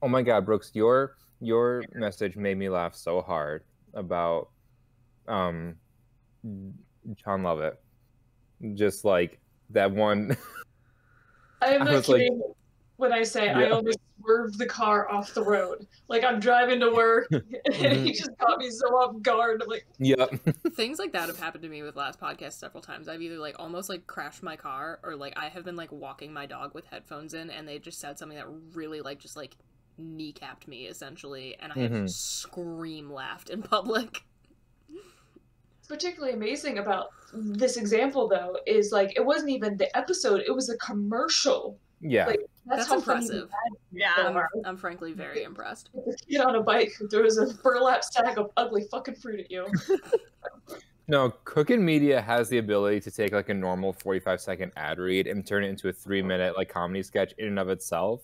Oh my God, Brooks, your message made me laugh so hard about John Lovett. Just like that one. I am I not was like, kidding when I say I yeah. almost swerved the car off the road. Like, I'm driving to work, and he just caught me so off guard. I'm like, Yep. Things like that have happened to me with last podcast several times. I've either, like, almost, like, crashed my car, or, like, I have been, like, walking my dog with headphones in, and they just said something that really, like, just, like, kneecapped me, essentially, and I have scream laughed in public. what's particularly amazing about this example, though, is, like, it wasn't even the episode, it was a commercial. Yeah. Like, that's how impressive. Yeah, I'm frankly very impressed. Get on a bike, there was a burlap sack of ugly fucking fruit at you. No, Cooking Media has the ability to take like a normal 45-second ad read and turn it into a 3-minute like comedy sketch in and of itself.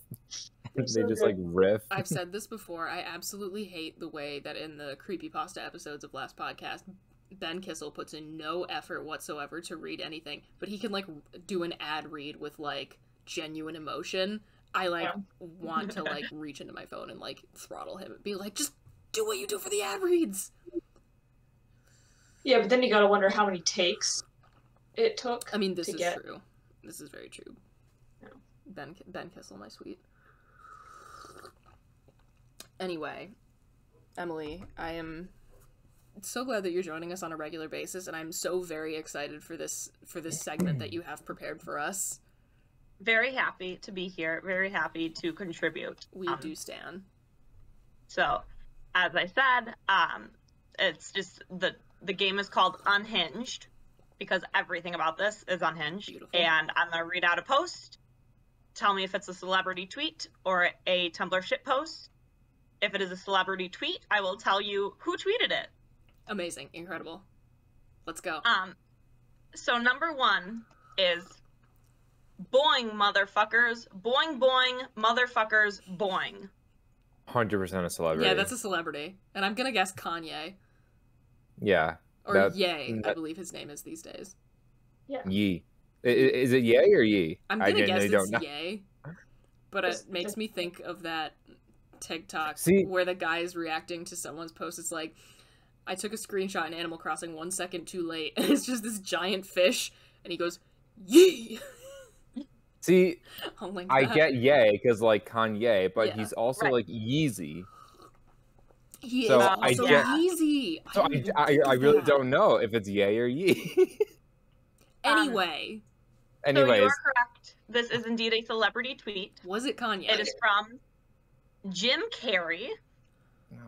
They so just good. like riff. I've said this before, I absolutely hate the way that in the creepypasta episodes of last podcast, Ben Kissel puts in no effort whatsoever to read anything, but he can like do an ad read with like genuine emotion. I like want to like reach into my phone and like throttle him and be like, just do what you do for the ad reads. Yeah, but then you gotta wonder how many takes it took. I mean, this is true. This is very true. Yeah. Ben Kissel, my sweet. Anyway, Emily, I am so glad that you're joining us on a regular basis, and I'm so very excited for this segment that you have prepared for us. Very happy to be here. Very happy to contribute. We do stan. So, as I said, it's just the game is called Unhinged because everything about this is unhinged. Beautiful. And I'm gonna read out a post. Tell me if it's a celebrity tweet or a Tumblr shitpost. If it is a celebrity tweet, I will tell you who tweeted it. Amazing. Incredible. Let's go. So number 1 is boing, motherfuckers. Boing, boing, motherfuckers, boing. 100% a celebrity. Yeah, that's a celebrity. And I'm gonna guess Kanye. Yeah. Or Ye, I believe his name is these days. Yeah. Ye. Is it Ye or Ye? I'm gonna guess it's Ye. But it makes me think of that TikTok where the guy is reacting to someone's post. It's like, I took a screenshot in Animal Crossing 1 second too late, and it's just this giant fish, and he goes, Yee! See, like I get Ye because like Kanye, but he's also right. like Yeezy. He so is also Yeezy. So I really don't know if it's Ye or Yee. Anyway. So you are correct. This is indeed a celebrity tweet. Was it Kanye? It is from Jim Carrey.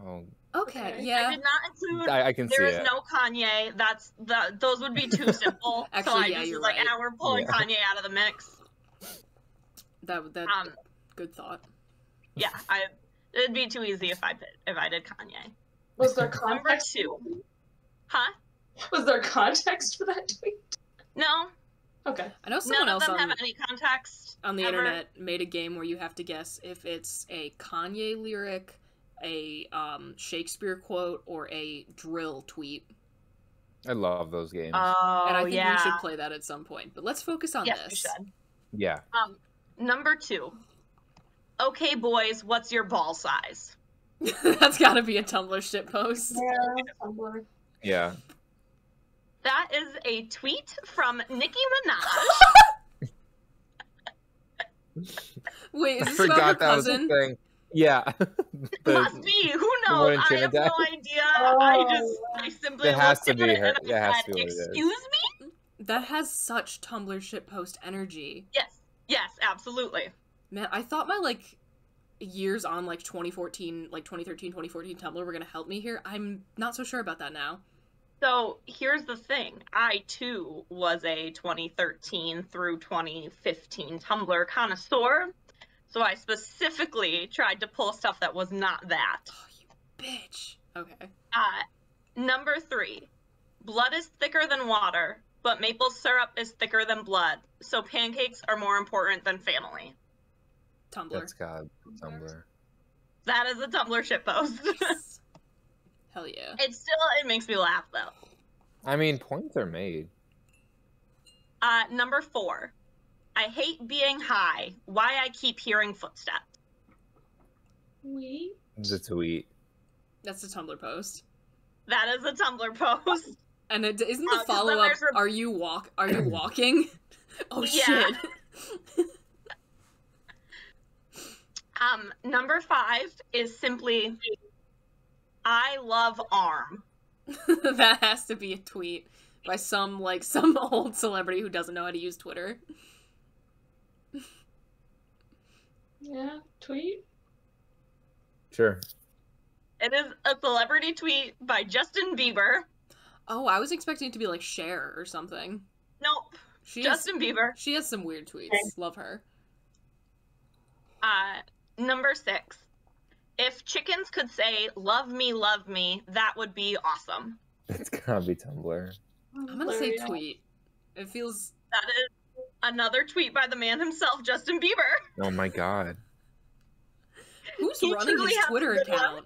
Oh. Okay, yeah. I did not include. I can see there it. is no Kanye. Those would be too simple. Actually, so I yeah, just you're was like, right. we're pulling Kanye out of the mix. That good thought. Yeah, it'd be too easy if I did Kanye. Was there context? Number 2. Huh? Was there context for that tweet? No. Okay. I know someone None of else them have any context on the internet made a game where you have to guess if it's a Kanye lyric, a Shakespeare quote, or a drill tweet. I love those games. Oh, and I think we should play that at some point. But let's focus on yes, this. We should. Yeah. Number 2. Okay, boys, what's your ball size? That's gotta be a Tumblr shitpost. Yeah, Tumblr. Yeah. That is a tweet from Nicki Minaj. Wait, is I this forgot about her that cousin? was a thing. Yeah. Must be. Who knows? I have no idea. I simply It has looked to at be it her. and It I has said, to be what it is. excuse me? That has such Tumblr shitpost energy. Yes, absolutely. Man, I thought my, like, years on, like, 2014, like, 2013, 2014 Tumblr were gonna help me here. I'm not so sure about that now. So, here's the thing. I, too, was a 2013 through 2015 Tumblr connoisseur. So I specifically tried to pull stuff that was not that. Oh, you bitch. Okay. Number 3. Blood is thicker than water, but maple syrup is thicker than blood. So pancakes are more important than family. Tumblr. That's God. Tumblr. That is a Tumblr shitpost. Yes. Hell yeah. It makes me laugh, though. I mean, points are made. Number 4. I hate being high. Why I keep hearing footsteps. Tweet? The tweet. That's a Tumblr post. That is a Tumblr post. And isn't the 'cause then follow-up, there's are you walking? Oh, Yeah. shit. Number 5 is simply, I love arm. That has to be a tweet by some old celebrity who doesn't know how to use Twitter. Yeah, tweet? Sure. It is a celebrity tweet by Justin Bieber. Oh, I was expecting it to be like Cher or something. Nope. Justin Bieber. She has some weird tweets. Love her. Number 6. If chickens could say, love me, that would be awesome. It's gotta be Tumblr. I'm gonna say tweet. It feels... That is another tweet by the man himself, Justin Bieber. Oh my god. Who's He running truly his has a Twitter good one. account?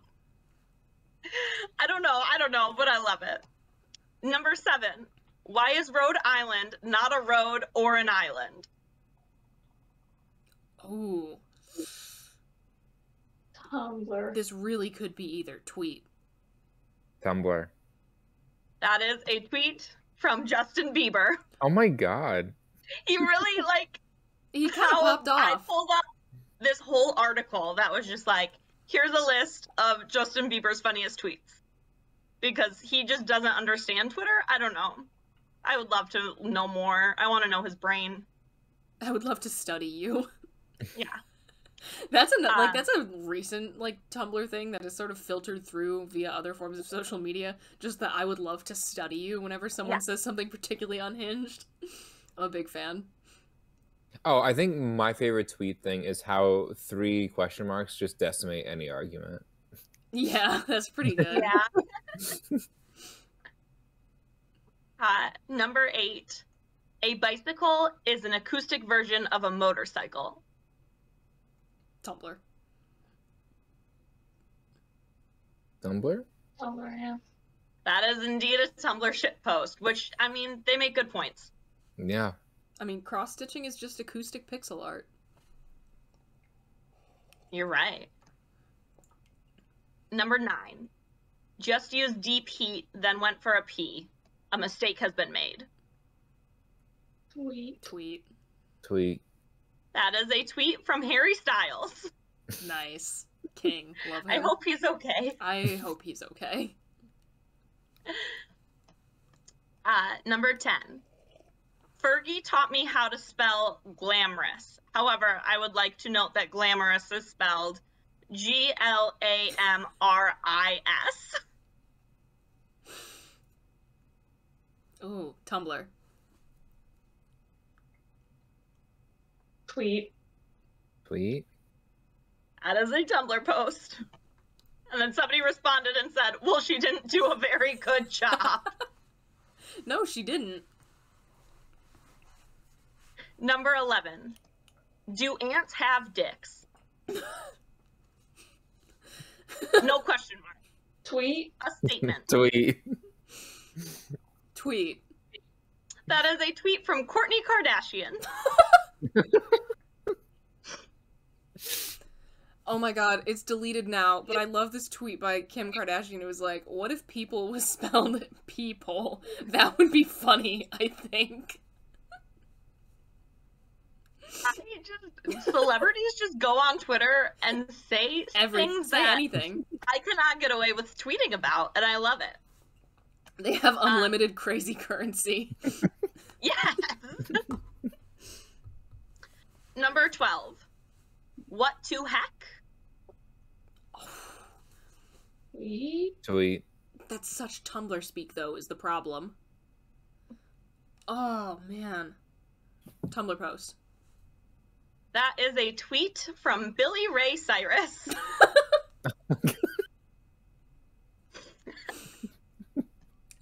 I don't know, but I love it. Number 7. Why is Rhode Island not a road or an island? Ooh. Tumblr. This really could be either tweet. Tumblr. That is a tweet from Justin Bieber. Oh my god. He really, He kind of popped I off. pulled up this whole article that was just like, here's a list of Justin Bieber's funniest tweets. Because he just doesn't understand Twitter. I don't know. I would love to know more. I want to know his brain. I would love to study you. Yeah. That's a recent Tumblr thing that is sort of filtered through via other forms of social media. Just that I would love to study you whenever someone says something particularly unhinged. I'm a big fan. Oh, I think my favorite tweet thing is how 3 question marks just decimate any argument. Yeah, that's pretty good. Yeah. Number 8. A bicycle is an acoustic version of a motorcycle. Tumblr. Tumblr? Tumblr, yeah. That is indeed a Tumblr shitpost, which, I mean, they make good points. Yeah. I mean, cross-stitching is just acoustic pixel art. You're right. Number 9. Just used deep heat, then went for a pee. A mistake has been made. Tweet. Tweet. Tweet. That is a tweet from Harry Styles. Nice. King. Love him. I hope he's okay. I hope he's okay. Number 10. Fergie taught me how to spell glamorous. However, I would like to note that glamorous is spelled Glamris. Ooh, Tumblr. Tweet. Tweet. That is a Tumblr post. And then somebody responded and said, well, she didn't do a very good job. No, she didn't. Number 11. Do ants have dicks? No question mark. Tweet. A statement. Tweet. Tweet. That is a tweet from Kourtney Kardashian. Oh my god, it's deleted now, but I love this tweet by Kim Kardashian. It was like, what if people was spelled peepole? That would be funny, I think. Celebrities just go on Twitter and say things that anything. I cannot get away with tweeting about, and I love it. They have unlimited crazy currency. Yes! Number 12. What to heck? Tweet. Tweet. That's such Tumblr speak, though, is the problem. Oh, man. Tumblr post. That is a tweet from Billy Ray Cyrus.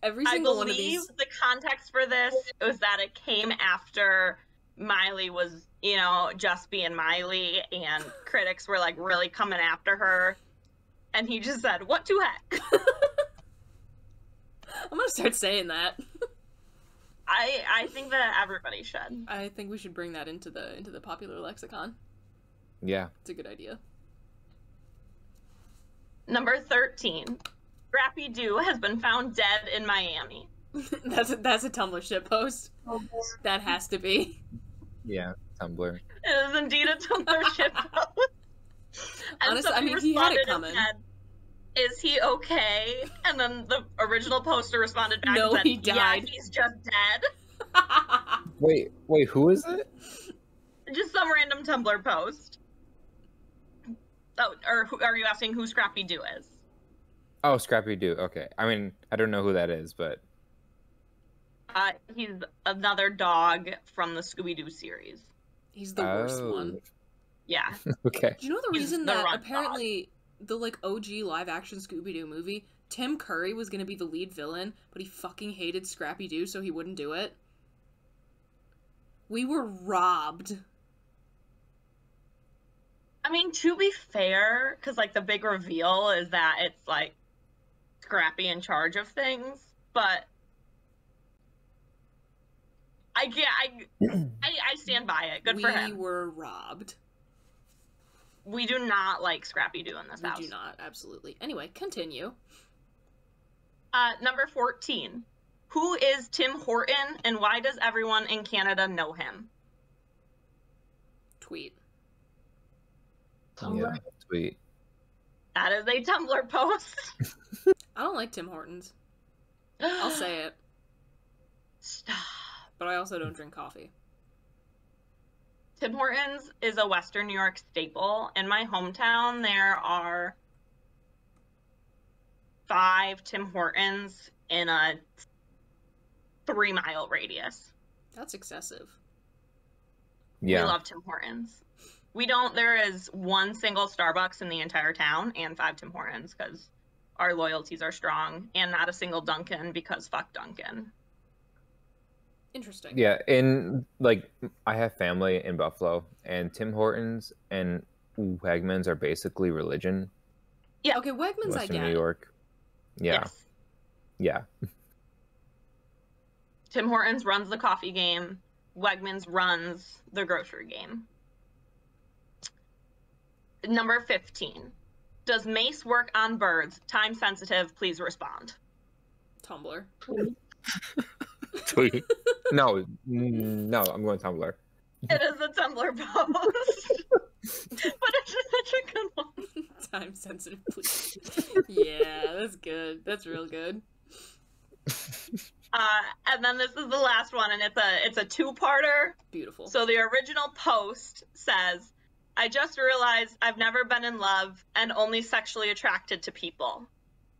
Every I single one of believe these. the context for this was that it came after Miley was, just being Miley, and critics were, really coming after her. And he just said, what to heck? I'm gonna start saying that. I think that everybody should. I think we should bring that into the popular lexicon. Yeah. It's a good idea. Number 13. Scrappy Doo has been found dead in Miami. That's a Tumblr shitpost. Oh, That has to be. Yeah, Tumblr. It is indeed a Tumblr shitpost. And Honestly, I somebody mean, he had it responded and coming. said, "Is he okay?" And then the original poster responded back No, and said, he died. "Yeah, he's just dead." Wait, who is it? Just some random Tumblr post. Oh, or are you asking who Scrappy Doo is? Oh, Scrappy Doo. Okay. I mean, I don't know who that is, but He's another dog from the Scooby-Doo series. He's the worst one. Yeah. okay. Do you know the He's reason the that run apparently the like OG live action Scooby-Doo movie, Tim Curry was gonna be the lead villain, but he fucking hated Scrappy Doo, so he wouldn't do it? We were robbed. I mean, to be fair, because like the big reveal is that it's like Scrappy in charge of things, but I stand by it. Good for him. We were robbed. We do not like Scrappy Doo in this house. We do not, absolutely. Anyway, continue. Number 14. Who is Tim Horton, and why does everyone in Canada know him? Tweet. Tumblr. Yeah, tweet. That is a Tumblr post. I don't like Tim Hortons. I'll say it. Stop. But I also don't drink coffee. Tim Hortons is a Western New York staple. In my hometown, there are 5 Tim Hortons in a 3-mile radius. That's excessive. Yeah. We love Tim Hortons. There is 1 single Starbucks in the entire town and 5 Tim Hortons because our loyalties are strong, and not a single Dunkin' because fuck Dunkin'. Interesting. Yeah, in like I have family in Buffalo, and Tim Hortons and Wegmans are basically religion. Yeah. Okay, Wegmans I Western get. New York. Yeah. Yes. Yeah. Tim Hortons runs the coffee game. Wegmans runs the grocery game. Number 15. Does mace work on birds? Time sensitive, please respond. Tumblr. Tweet. No, I'm going Tumblr. It is a Tumblr post. But it's just such a good one. Time sensitive, please. Yeah, that's good. That's real good. And then this is the last one, and it's a 2-parter. Beautiful. So the original post says, I just realized I've never been in love and only sexually attracted to people.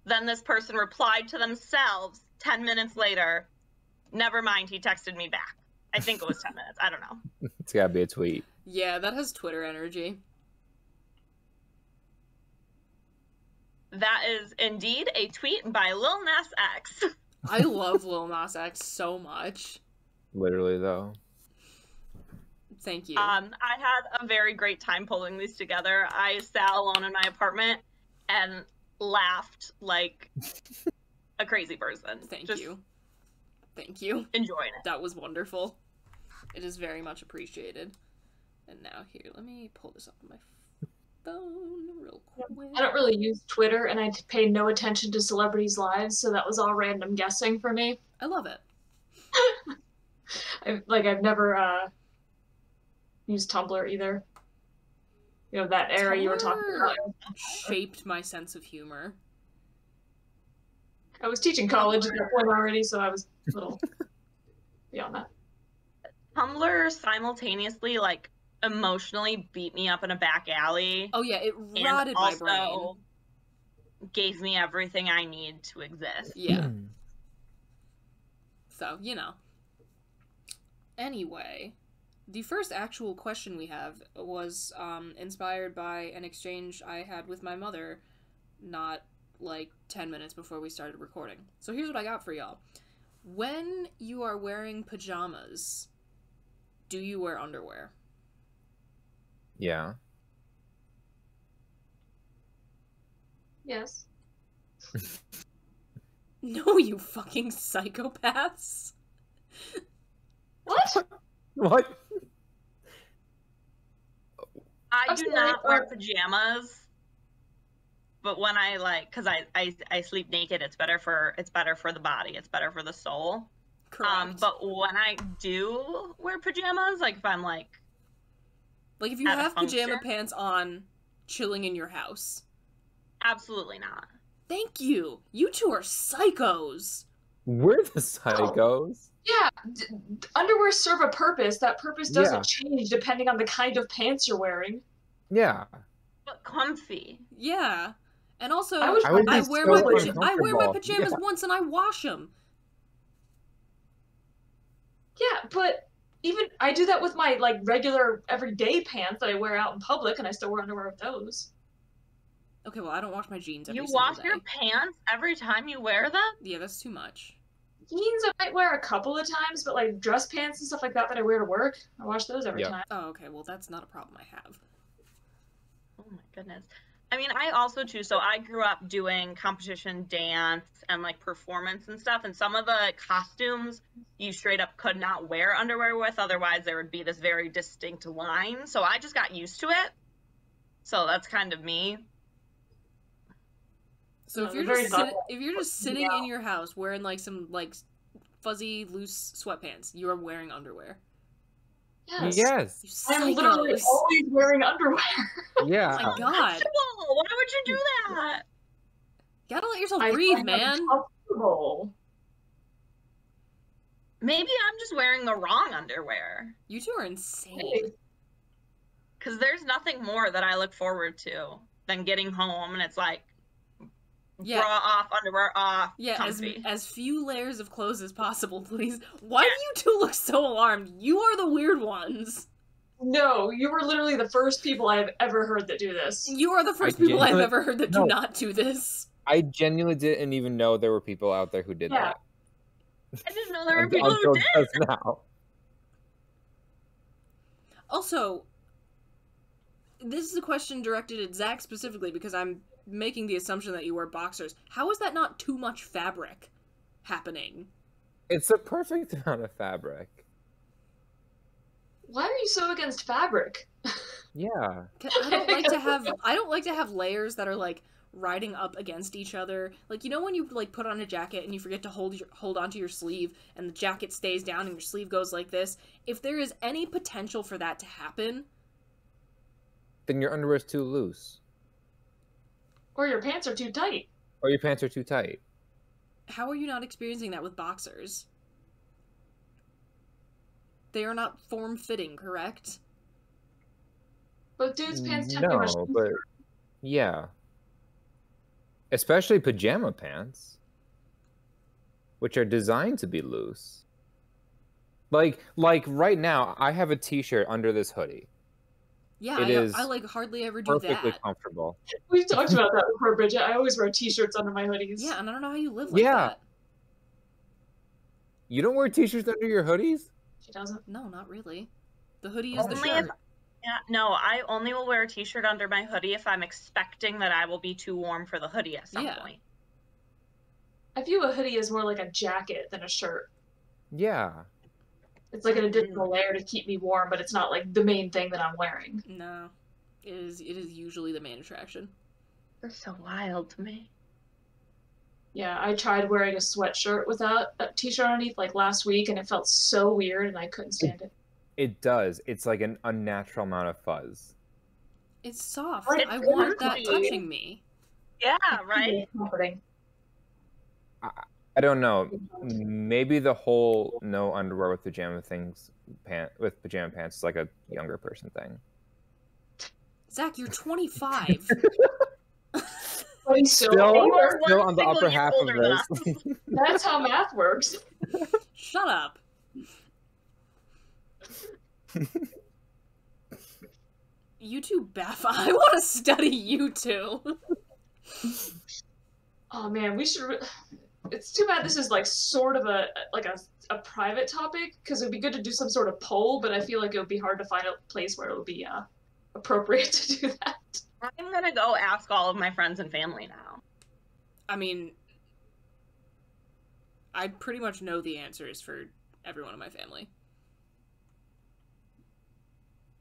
Then this person replied to themselves 10 minutes later, never mind, he texted me back. I think it was 10 minutes. I don't know. It's gotta be a tweet. Yeah, that has Twitter energy. That is indeed a tweet by Lil Nas X. I love Lil Nas X so much. Literally, though. Thank you. I had a very great time pulling these together. I sat alone in my apartment and laughed like a crazy person. Thank Just you. Thank you. enjoying it. That was wonderful. It is very much appreciated. And now here, let me pull this up on my phone real quick. I don't really use Twitter, and I pay no attention to celebrities' lives, so that was all random guessing for me. I love it. I've never used Tumblr either. You know, that era you were talking about. Shaped my sense of humor. I was teaching college at that point already, so I was a little beyond that. Tumblr simultaneously, like, emotionally beat me up in a back alley. Oh yeah, it and rotted my also brain. gave me everything I need to exist. Yeah. So, you know. Anyway, the first actual question we have was inspired by an exchange I had with my mother not like 10 minutes before we started recording. So here's what I got for y'all. When you are wearing pajamas, do you wear underwear? Yeah. Yes. No, you fucking psychopaths. What? What? I I'm do sorry, not wear pajamas But when I like, because I sleep naked, it's better for the body, it's better for the soul. Correct. But when I do wear pajamas, like if I'm like if you at a have pajama function? pants on, chilling in your house. Absolutely not. Thank you. You two are psychos. We're the psychos. Yeah, underwear serve a purpose. That purpose doesn't Yeah. change depending on the kind of pants you're wearing. Yeah. But comfy. Yeah. And also, I would I would be I so wear my uncomfortable. pajamas Yeah. once and I wash them. Yeah, but even I do that with my like regular everyday pants that I wear out in public, and I still wear underwear with those. Okay, well, I don't wash my jeans every You single wash day. your pants every time you wear them? Yeah, that's too much. Jeans I might wear a couple of times, but like dress pants and stuff like that I wear to work, I wash those every Yep. time. Oh, okay, well, that's not a problem I have. Oh my goodness. I mean, I also too, so I grew up doing competition dance and like performance and stuff, and some of the costumes you straight up could not wear underwear with, otherwise there would be this very distinct line. So I just got used to it. So that's kind of me. So No, if you're they're just very if you're just sitting in your house wearing like some like fuzzy loose sweatpants, you are wearing underwear. Yes. Yes. You I'm literally psychos. always wearing underwear. Yeah. Oh my god. Whoa, why would you do that? You gotta let yourself I breathe, find man. them comfortable. Maybe I'm just wearing the wrong underwear. You two are insane. Hey, Because there's nothing more that I look forward to than getting home and it's like, Yeah. bra off, underwear off, Yeah, comfy. as few layers of clothes as possible, please. Why do you two look so alarmed? You are the weird ones. No, you were literally the first people I have ever heard that do this. You are the first I people I've genuinely- ever heard that do No. not do this. I genuinely didn't even know there were people out there who did Yeah. that. I didn't know there were people who Until did. just now. Also, this is a question directed at Zach specifically because I'm making the assumption that you wear boxers. How is that not too much fabric happening? It's the perfect amount of fabric. Why are you so against fabric? Yeah. I don't like to have layers that are like riding up against each other. Like, you know when you like put on a jacket and you forget to hold onto your sleeve and the jacket stays down and your sleeve goes like this? If there is any potential for that to happen, Then your underwear's too loose. Or your pants are too tight. Or your pants are too tight. how are you not experiencing that with boxers? They are not form-fitting, correct? But dudes' pants tend to be much No, but yeah. Especially pajama pants, which are designed to be loose. Like right now, I have a t-shirt under this hoodie. Yeah, It is I like hardly ever do Perfectly that. comfortable. We've talked about that before, Bridget. I always wear t-shirts under my hoodies. Yeah, and I don't know how you live like Yeah. that. You don't wear t-shirts under your hoodies? She doesn't. No, not really. The hoodie is the Only shirt. if- Yeah, no, I only will wear a t-shirt under my hoodie if I'm expecting that I will be too warm for the hoodie at some Yeah. point. I view a hoodie as more like a jacket than a shirt. Yeah. It's like an additional layer to keep me warm, but it's not like the main thing that I'm wearing. No. It is usually the main attraction. They're so wild to me. Yeah, I tried wearing a sweatshirt without a t-shirt underneath like last week, and it felt so weird, and I couldn't stand it. It does. It's like an unnatural amount of fuzz. It's soft. Right, I want that exactly. touching me. Yeah, right? Comforting. I don't know. Maybe the whole no underwear with pajama pants is like a younger person thing. Zach, you're 25. But he's still Still older. on the Single upper year half of older than this. That's how math works. Shut up. You two I want to study you two. Oh man, we should. It's too bad this is like sort of a private topic, because it'd be good to do some sort of poll, but I feel like it would be hard to find a place where it would be appropriate to do that. I'm gonna go ask all of my friends and family now. I mean, I pretty much know the answers for everyone in my family.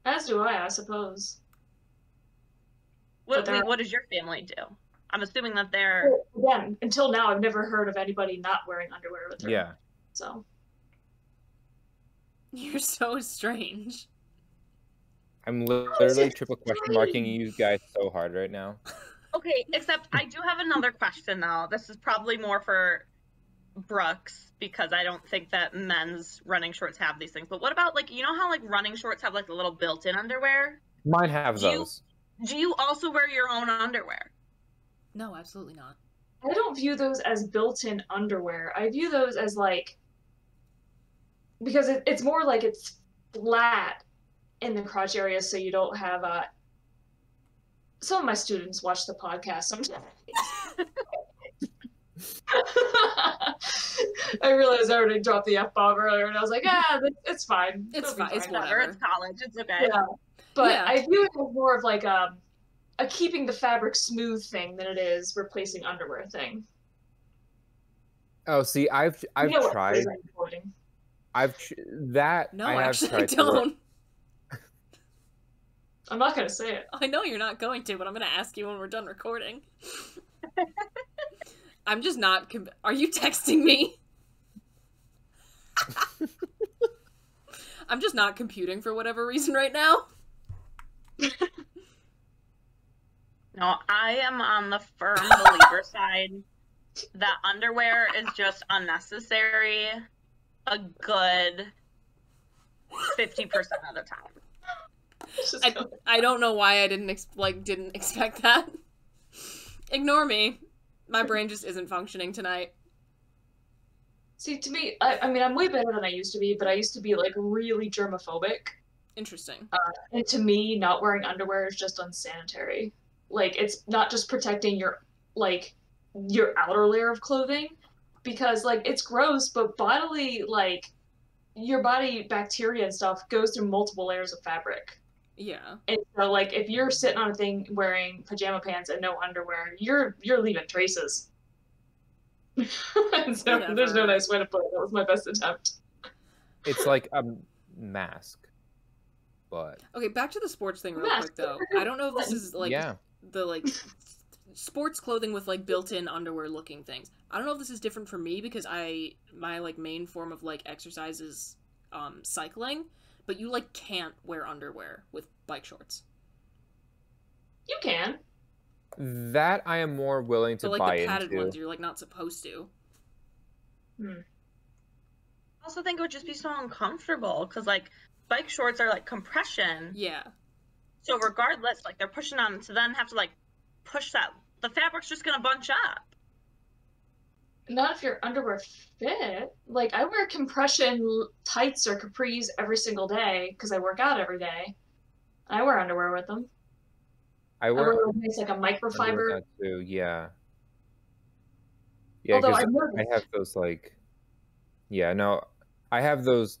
As do I suppose. What But there- does your family do? I'm assuming that they're... Well, again, until now, I've never heard of anybody not wearing underwear with her. Yeah. So. You're so strange. I'm literally triple question marking you guys so hard right now. Okay, except I do have another question, though. This is probably more for Brooks, because I don't think that men's running shorts have these things. But what about, like, you know how, like, running shorts have, like, the little built-in underwear? Mine have those. Do you also wear your own underwear? No, absolutely not. I don't view those as built-in underwear. I view those as, like, because it's more like it's flat in the crotch area, so you don't have some of my students watch the podcast sometimes. I realized I already dropped the F-bomb earlier, and I was like, it's fine. It's fine. It's Whatever. whatever. It's college. It's okay. Yeah. But Yeah. I view it as more of like a keeping the fabric smooth thing than it is replacing underwear thing. Oh, see, I've You know what tried. phrase I'm quoting. No, I have actually, I tried to don't. I'm not gonna say it. I know you're not going to, but I'm gonna ask you when we're done recording. I'm just not. Are you texting me? I'm just not computing for whatever reason right now. No, I am on the firm believer side that underwear is just unnecessary a good 50% of the time. I don't know why I didn't expect that. Ignore me. My brain just isn't functioning tonight. See, to me, I mean, I'm way better than I used to be, but I used to be, like, really germophobic. Interesting. And to me, not wearing underwear is just unsanitary. Like, it's not just protecting your outer layer of clothing, because, like, it's gross, but bodily, like, your body bacteria and stuff goes through multiple layers of fabric. Yeah. And so, like, if you're sitting on a thing wearing pajama pants and no underwear, you're leaving traces. And so there's no nice way to put it. That was my best attempt. It's like a mask, but Okay, back to the sports thing real quick though. I don't know if this is like the like sports clothing with like built-in underwear looking things. I don't know if this is different for me because my like main form of like exercise is cycling, but you like can't wear underwear with bike shorts. You can. That I am more willing to but, like, buy the padded into. ones, you're like not supposed to. I also think it would just be so uncomfortable because like bike shorts are like compression. Yeah. So regardless, like they're pushing on to then have to like push that. The fabric's just gonna bunch up. Not if your underwear fit. Like, I wear compression tights or capris every single day because I work out every day. I wear underwear with them. I wear it's like a microfiber. that too. Yeah. Yeah, Although because I have those like, yeah, no, I have those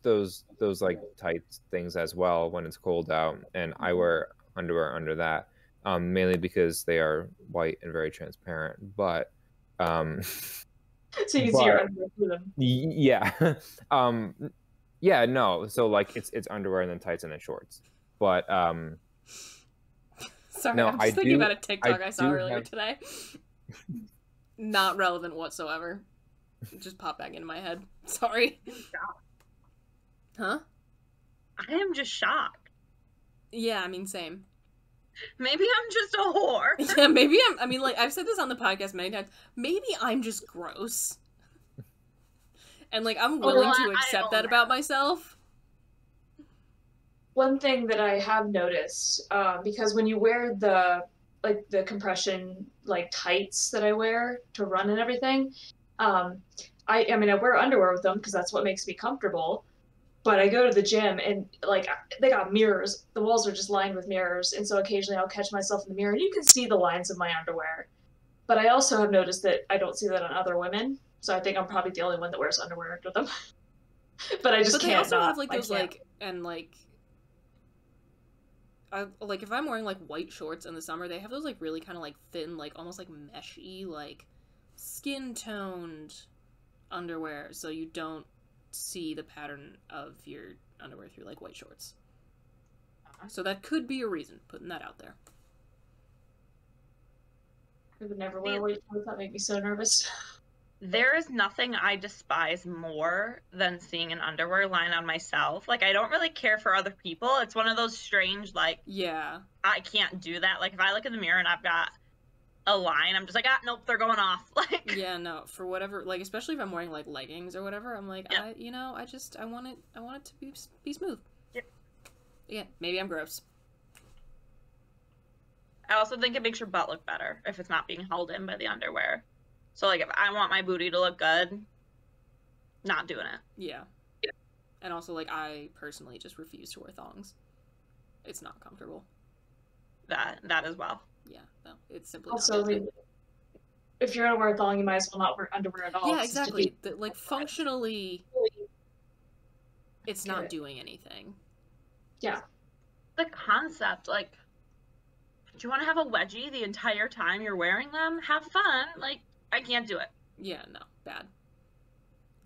like tight things as well when it's cold out, and I wear underwear under that, mainly because they are white and very transparent. But, so you can see your underwear through them. Yeah, yeah, no. So like it's underwear and then tights and then shorts. But sorry, no, I'm just thinking about a TikTok I saw earlier today. Not relevant whatsoever. It just popped back into my head. Sorry. Huh? I am just shocked. Yeah, I mean, same. Maybe I'm just a whore. Yeah, maybe I mean, like, I've said this on the podcast many times. Maybe I'm just gross. And, like, I'm willing to accept that about myself. One thing that I have noticed, because when you wear the compression, like, tights that I wear to run and everything, I mean, I wear underwear with them because that's what makes me comfortable. But I go to the gym and, like, they got mirrors. The walls are just lined with mirrors. And so occasionally I'll catch myself in the mirror and you can see the lines of my underwear. But I also have noticed that I don't see that on other women. So I think I'm probably the only one that wears underwear under them. But I just can't. But they also not. have, like, those, like, and, like, like, if I'm wearing, like, white shorts in the summer, they have those, like, really kind of, like, thin, like, almost, like, meshy, like, skin-toned underwear, so you don't see the pattern of your underwear through, like, white shorts. So that could be a reason, putting that out there. I would never wear white clothes. That made me so nervous. There is nothing I despise more than seeing an underwear line on myself. Like, I don't really care for other people. It's one of those strange, like, Yeah. I can't do that. Like, if I look in the mirror and I've got a line, I'm just like, nope, they're going off. Like, Yeah, no, for whatever, like, especially if I'm wearing, like, leggings or whatever, I'm like, Yeah. I want it to be smooth. Yeah. Yeah, maybe I'm gross. I also think it makes your butt look better if it's not being held in by the underwear. So, like, if I want my booty to look good, not doing it. Yeah. And also, like, I personally just refuse to wear thongs. It's not comfortable. That as well. Yeah, no, it's simply Also, not. if you're gonna wear a thong, you might as well not wear underwear at all. Yeah, exactly. Like, functionally, it's not doing anything. Yeah. The concept, like, do you want to have a wedgie the entire time you're wearing them? Have fun. Like, I can't do it. Yeah, no, bad.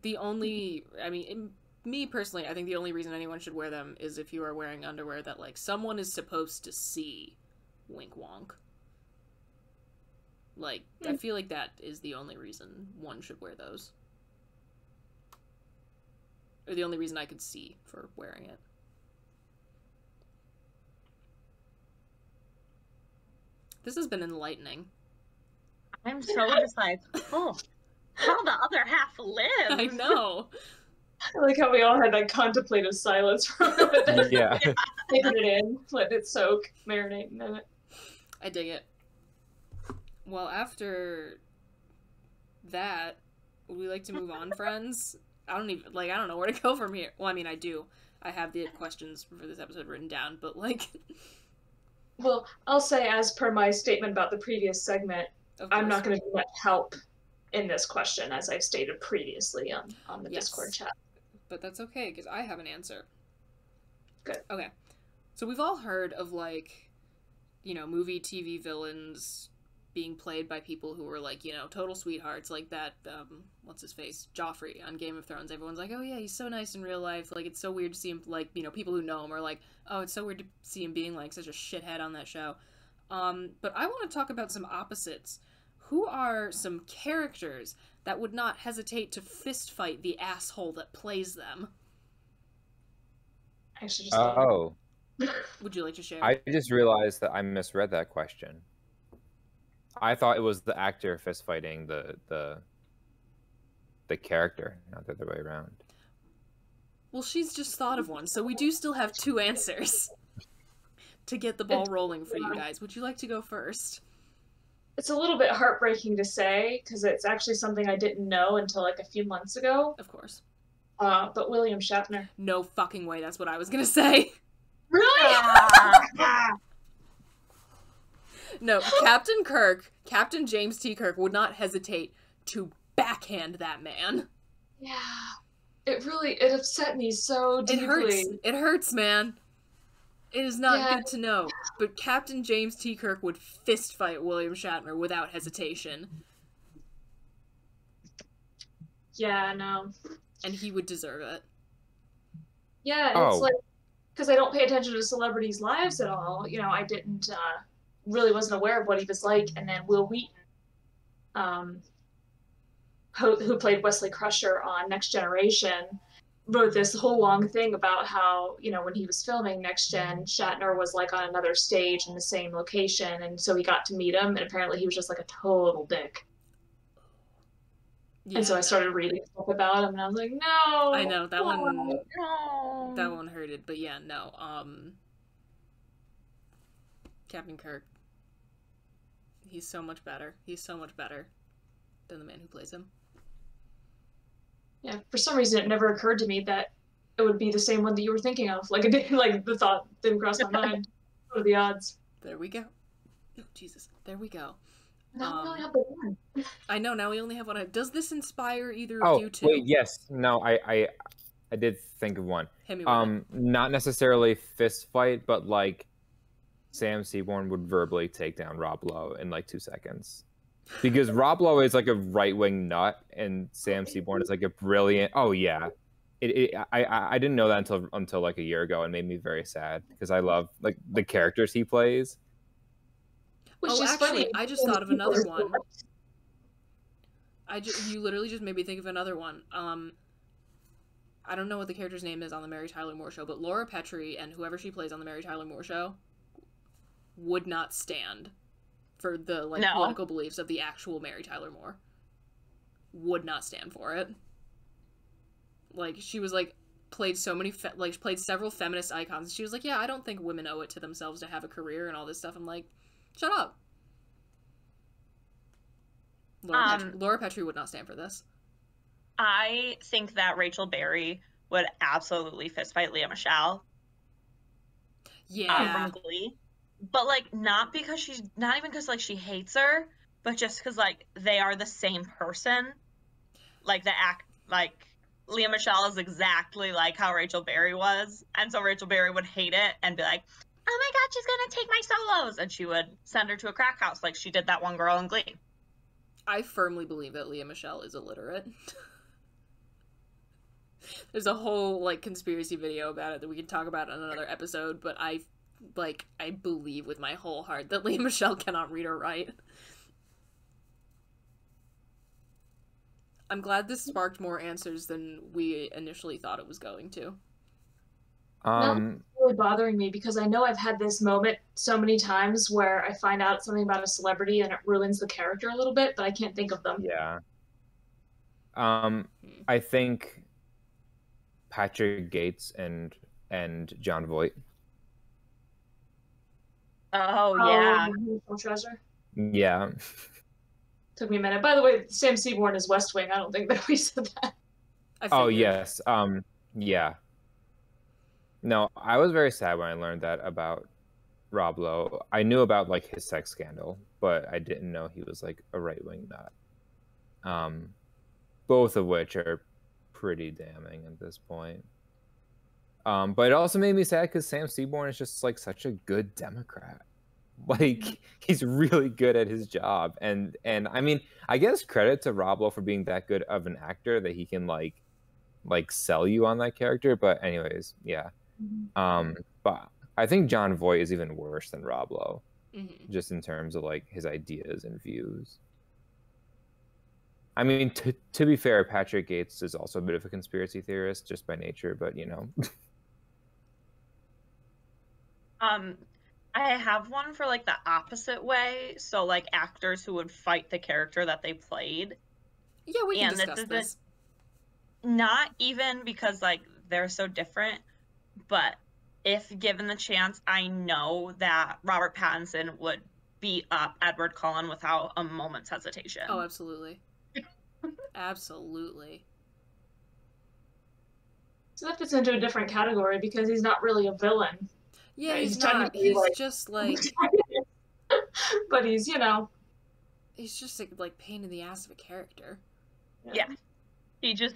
The only, I mean, me personally, I think the only reason anyone should wear them is if you are wearing underwear that, like, someone is supposed to see. Wink wonk. Like, I feel like that is the only reason one should wear those. Or the only reason I could see for wearing it. This has been enlightening. I'm so just like, oh, how the other half lives. I know. I like how we all had that contemplative silence for a minute. Yeah. Taking it in, letting it soak, marinating in it. I dig it. Well, after that, would we like to move on, friends? I don't know where to go from here. Well, I mean, I do. I have the questions for this episode written down, but, like... Well, I'll say, as per my statement about the previous segment, I'm not going to be much help in this question, as I've stated previously on the Discord chat. But that's okay, because I have an answer. Good. Okay. So we've all heard of, like, you know, movie, TV villains being played by people who were, like, you know, total sweethearts, like that, what's his face? Joffrey on Game of Thrones. Everyone's like, oh yeah, he's so nice in real life. Like, it's so weird to see him, like, you know, people who know him are like, oh, it's so weird to see him being, like, such a shithead on that show. But I want to talk about some opposites. Who are some characters that would not hesitate to fist fight the asshole that plays them? I should just Oh. Would you like to share? I just realized that I misread that question. I thought it was the actor fist fighting the character, not the other way around. Well, she's just thought of one, so we do still have two answers to get the ball rolling for you guys. Would you like to go first? It's a little bit heartbreaking to say, because it's actually something I didn't know until, like, a few months ago. Of course. But William Shatner. No fucking way, that's what I was gonna say. Really? No, Captain James T. Kirk would not hesitate to backhand that man. Yeah. It upset me so deeply. It hurts, man. It is not good to know. But Captain James T. Kirk would fist fight William Shatner without hesitation. Yeah, no. And he would deserve it. Yeah, it's like, because I don't pay attention to celebrities' lives at all, you know, I didn't, really wasn't aware of what he was like, and then Will Wheaton, who played Wesley Crusher on Next Generation, wrote this whole long thing about how, you know, when he was filming Next Gen, Shatner was, like, on another stage in the same location, and so he got to meet him, and apparently he was just, like, a total dick. Yeah. And so I started reading stuff about him, and I was like, no! I know, that one hurted, but yeah, no, Captain Kirk, he's so much better. He's so much better than the man who plays him. Yeah, for some reason it never occurred to me that it would be the same one that you were thinking of. Like, it didn't, like, the thought didn't cross my mind. What are the odds? There we go. Oh, Jesus. There we go. Now we only have the one. I know, now we only have one. Does this inspire either of you two? Wait, yes. No, I did think of one. Hit me with it. Not necessarily fist fight, but, like, Sam Seaborn would verbally take down Rob Lowe in, like, 2 seconds. Because Rob Lowe is, like, a right-wing nut, and Sam Seaborn is, like, a brilliant... Oh, yeah. I didn't know that until, like, a year ago, and made me very sad, because I love, like, the characters he plays. Which Oh, is actually, funny. I just thought of another one. You literally just made me think of another one. I don't know what the character's name is on the Mary Tyler Moore Show, but Laura Petrie and whoever she plays on the Mary Tyler Moore Show would not stand for the political beliefs of the actual Mary Tyler Moore. Would not stand for it. Like, she was played so many played several feminist icons. She was like, yeah, I don't think women owe it to themselves to have a career and all this stuff. I'm like, shut up. Laura Petrie would not stand for this. I think that Rachel Berry would absolutely fistfight Lea Michele. Yeah. From Glee. But, not because not even because, she hates her, but just because, they are the same person. Lea Michele is exactly like how Rachel Berry was. And so Rachel Berry would hate it and be like, oh my god, she's gonna take my solos. And she would send her to a crack house like she did that one girl in Glee. I firmly believe that Lea Michele is illiterate. There's a whole, conspiracy video about it that we can talk about in another episode, but I believe with my whole heart that Lea Michele cannot read or write. I'm glad this sparked more answers than we initially thought it was going to. No, it's really bothering me because I know I've had this moment so many times where I find out something about a celebrity and it ruins the character a little bit, but I can't think of them. Yeah. I think Patrick Gates and John Voight. Oh, yeah. Oh, Treasure. Yeah. Took me a minute. By the way, Sam Seaborn is West Wing. I don't think that we said that. Oh, yes. Yeah. No, I was very sad when I learned that about Rob Lowe. I knew about his sex scandal, but I didn't know he was a right-wing nut. Both of which are pretty damning at this point. But it also made me sad because Sam Seaborn is just such a good Democrat. He's really good at his job, and I mean, I guess credit to Rob Lowe for being that good of an actor that he can sell you on that character. But anyways, yeah. But I think John Voight is even worse than Rob Lowe, just in terms of his ideas and views. I mean, to be fair, Patrick Gates is also a bit of a conspiracy theorist just by nature, but I have one for the opposite way. So actors who would fight the character that they played. Yeah, we can discuss this. Not even because they're so different, but if given the chance, I know that Robert Pattinson would beat up Edward Cullen without a moment's hesitation. Oh, absolutely. Absolutely. So that fits into a different category because he's not really a villain. Yeah, he's not. He's just but he's, he's just a pain in the ass of a character. Yeah. He just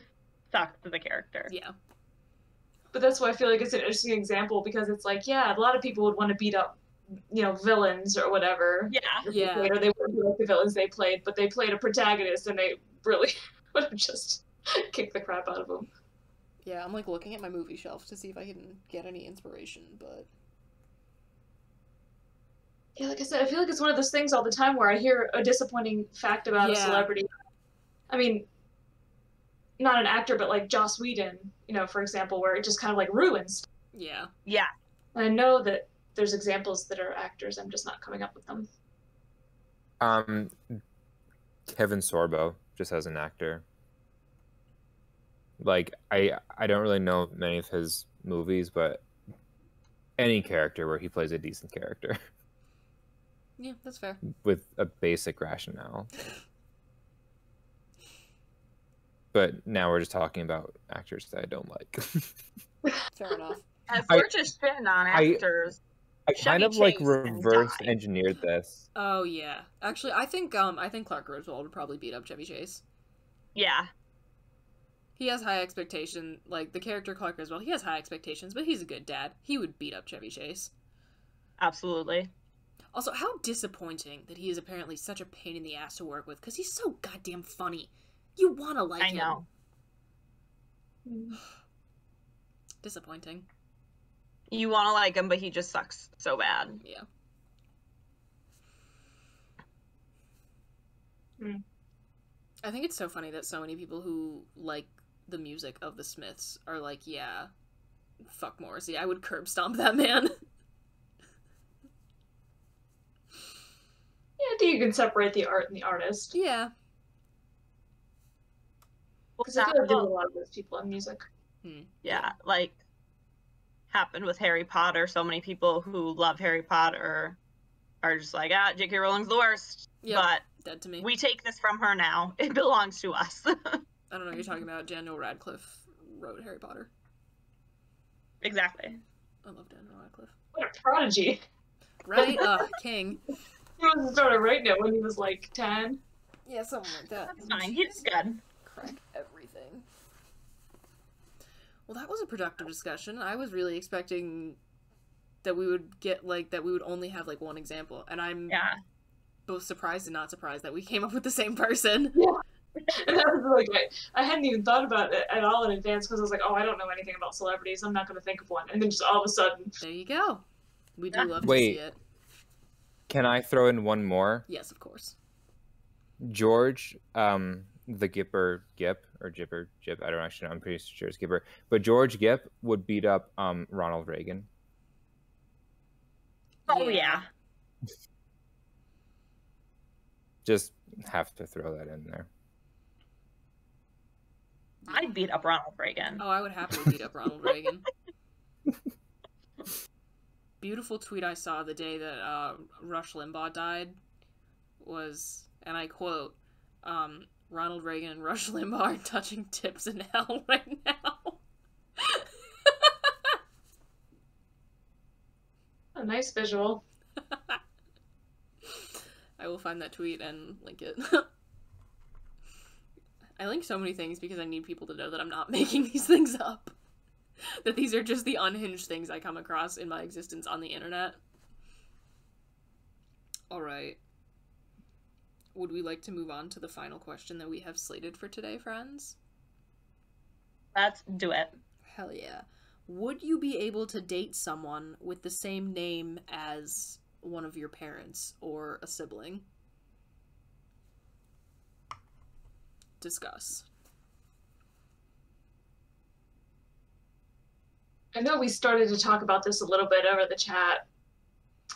sucks as a character. Yeah. But that's why I feel it's an interesting example because it's a lot of people would want to beat up, villains or whatever. Yeah. Yeah. Or they wouldn't be like the villains they played, but they played a protagonist and they really would have just kicked the crap out of them. Yeah, I'm looking at my movie shelf to see if I can get any inspiration, but... Yeah, like I said, I feel it's one of those things all the time where I hear a disappointing fact about a celebrity. I mean, not an actor, but Joss Whedon, for example, where it just kind of ruins. Yeah. Yeah. And I know that there's examples that are actors, I'm just not coming up with them. Kevin Sorbo, just as an actor. I don't really know many of his movies, but any character where he plays a decent character. Yeah, that's fair. With a basic rationale. But now we're just talking about actors that I don't like. Fair enough. As we're just shitting on actors. I kind of reverse engineered this. Oh yeah. Actually, I think Clark Griswold would probably beat up Chevy Chase. Yeah. He has high expectation, the character Clark Griswold, he has high expectations, but he's a good dad. He would beat up Chevy Chase. Absolutely. Also, how disappointing that he is apparently such a pain in the ass to work with, because he's so goddamn funny. You want to like him. I know. Disappointing. You want to like him, but he just sucks so bad. Yeah. I think it's so funny that so many people who like the music of the Smiths are like, yeah, fuck Morrissey. I would curb stomp that man. Yeah, I think you can separate the art and the artist. Yeah. Because I feel like there's a lot of those people in music. Yeah, like happened with Harry Potter. So many people who love Harry Potter are just like, J.K. Rowling's the worst. Yep. But Dead to me. we take this from her now. It belongs to us. I don't know what you're talking about. Daniel Radcliffe wrote Harry Potter. Exactly. I love Daniel Radcliffe. What a prodigy. Right? King. He must have started writing it when he was like 10. Yeah, something like that. That's fine. He's good. Crack everything. Well, that was a productive discussion. I was really expecting that we would get, like, that we would only have, like, one example. And I'm both surprised and not surprised that we came up with the same person. Yeah. And that was like, I hadn't even thought about it at all in advance because I was like, oh, I don't know anything about celebrities. I'm not going to think of one. And then just all of a sudden. There you go. We do love to Wait. see it. Can I throw in one more? Yes, of course. George, the Gipper Gip, or Gipper Jip, I don't actually know, I'm pretty sure it's Gipper. But George Gip would beat up Ronald Reagan. Oh, yeah. Just have to throw that in there. I'd beat up Ronald Reagan. Oh, I would happily beat up Ronald Reagan. Beautiful tweet I saw the day that Rush Limbaugh died was, and I quote, Ronald Reagan and Rush Limbaugh are touching tips in hell right now. A nice visual. I will find that tweet and link it. I link so many things because I need people to know that I'm not making these things up. That these are just the unhinged things I come across in my existence on the internet. Alright. Would we like to move on to the final question that we have slated for today, friends? Let's do it. Hell yeah. Would you be able to date someone with the same name as one of your parents or a sibling? Discuss. I know we started to talk about this a little bit over the chat,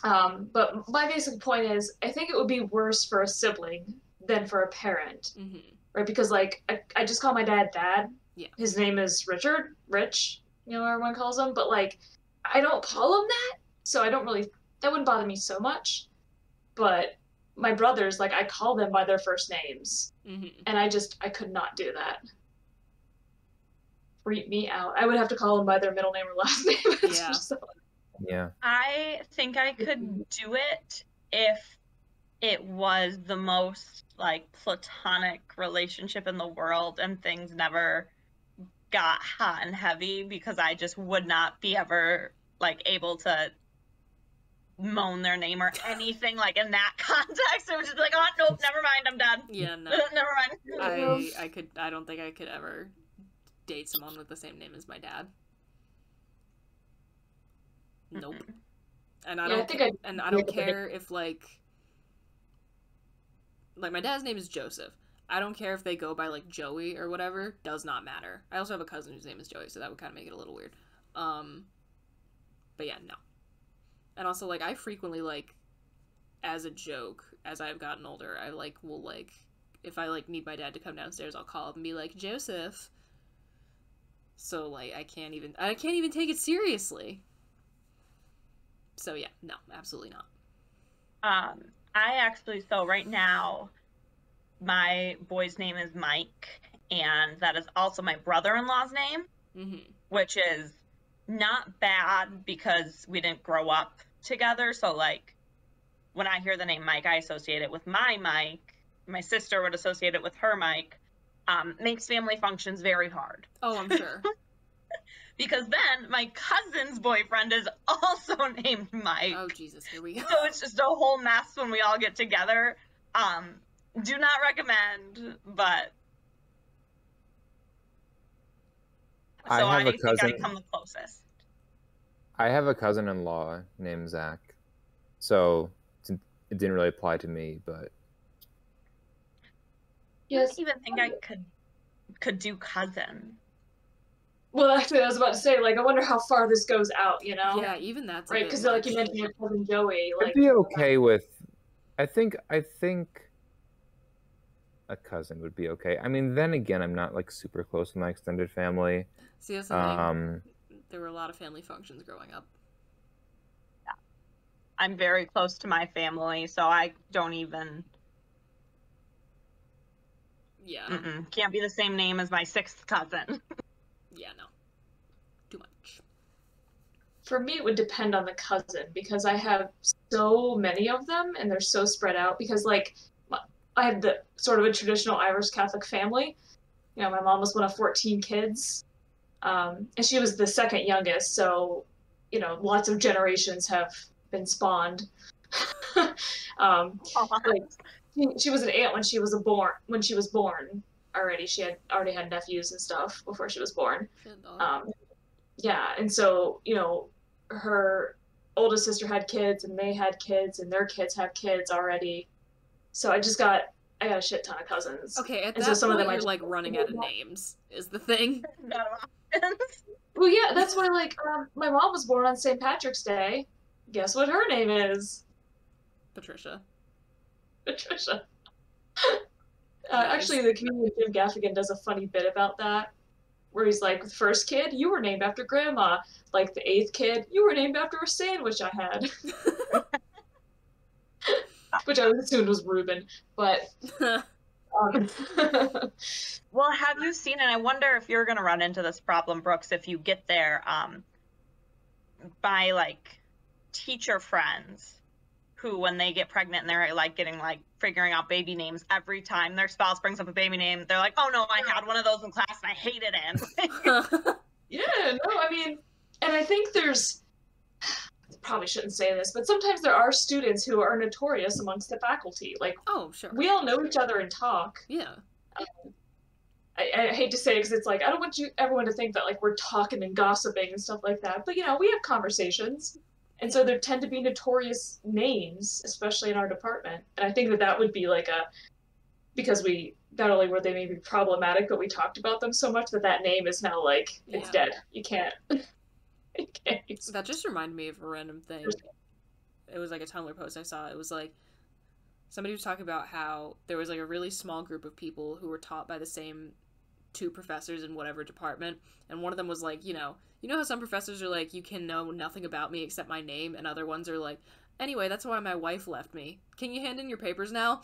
but my basic point is I think it would be worse for a sibling than for a parent, right? Because, like, I just call my dad Dad. Yeah. His name is Richard, Rich, you know, everyone calls him, but, like, I don't call him that, so I don't really, that wouldn't bother me so much. But my brothers, like, I call them by their first names, and I could not do that. Freak me out. I would have to call them by their middle name or last name. Yeah. Yeah. I think I could do it if it was the most, like, platonic relationship in the world and things never got hot and heavy, because I just would not be ever, like, able to moan their name or anything, like, in that context. It was just like, oh, nope, never mind, I'm done. Yeah, no. Never mind. I don't think I could ever date someone with the same name as my dad. Nope. And I don't care if, like my dad's name is Joseph. I don't care if they go by, like, Joey or whatever. Does not matter. I also have a cousin whose name is Joey, so that would kind of make it a little weird. But yeah, no. And also, like, I frequently, like, as a joke, as I've gotten older, I, like, will, like, if I, like, need my dad to come downstairs, I'll call up and be like, Joseph. So, like, I can't even take it seriously. So yeah, no, absolutely not. So right now, my boy's name is Mike, and that is also my brother-in-law's name, which is not bad because we didn't grow up together. So, like, when I hear the name Mike, I associate it with my Mike. My sister would associate it with her Mike. Makes family functions very hard. Oh, I'm sure. Because then my cousin's boyfriend is also named Mike. Oh, Jesus, here we go. So it's just a whole mess when we all get together. Do not recommend, but... So I think I come the closest. I have a cousin-in-law named Zach. So it didn't really apply to me, but... Yes. don't even think I could do cousin. Well, actually, I was about to say, like, I wonder how far this goes out, you know? Yeah, even that's a Right, bit because like you much. mentioned your cousin Joey, I'd like be okay with. I think a cousin would be okay. I mean, then again, I'm not like super close with my extended family. See, that's the thing. There were a lot of family functions growing up. Yeah. I'm very close to my family, so I don't even. Yeah. Can't be the same name as my 6th cousin. Yeah, no. Too much. for me it would depend on the cousin because I have so many of them and they're so spread out because like I had the sort of a traditional Irish Catholic family. You know, my mom was one of 14 kids. And she was the second youngest, so you know, lots of generations have been spawned. Like she was an aunt when she was born already. She had already had nephews and stuff before she was born. Yeah, and so you know, her oldest sister had kids, and they had kids, and their kids have kids already. So I got a shit ton of cousins. Okay, at and that so some point of them you're like running out of names, is the thing. Well, yeah, that's why like my mom was born on St. Patrick's Day. Guess what her name is? Patricia. Patricia. Nice. Actually, the comedian Jim Gaffigan does a funny bit about that, where he's like, the first kid, you were named after grandma. Like the 8th kid, you were named after a sandwich I had. Which I assumed was Reuben, but... Well, have you seen, and I wonder if you're going to run into this problem, Brooks, if you get there, by, like, teacher friends who, when they get pregnant and they're, like, getting, like, figuring out baby names, every time their spouse brings up a baby name, they're like, oh, no, I had one of those in class and I hated him. Yeah, no, I mean, and I think there's... probably shouldn't say this, but sometimes there are students who are notorious amongst the faculty. Like, oh, sure. We all know each other and talk. Yeah. I hate to say it because it's like, I don't want everyone to think that like we're talking and gossiping and stuff like that. But, you know, we have conversations. And so there tend to be notorious names, especially in our department. And I think that would be like because we, not only were they maybe problematic, but we talked about them so much that name is now like, it's dead. You can't. That just reminded me of a random thing. It was like a Tumblr post I saw. It was like somebody was talking about how there was like a really small group of people who were taught by the same 2 professors in whatever department, and one of them was like, you know how some professors are like, you can know nothing about me except my name, and other ones are like, anyway, that's why my wife left me. Can you hand in your papers now?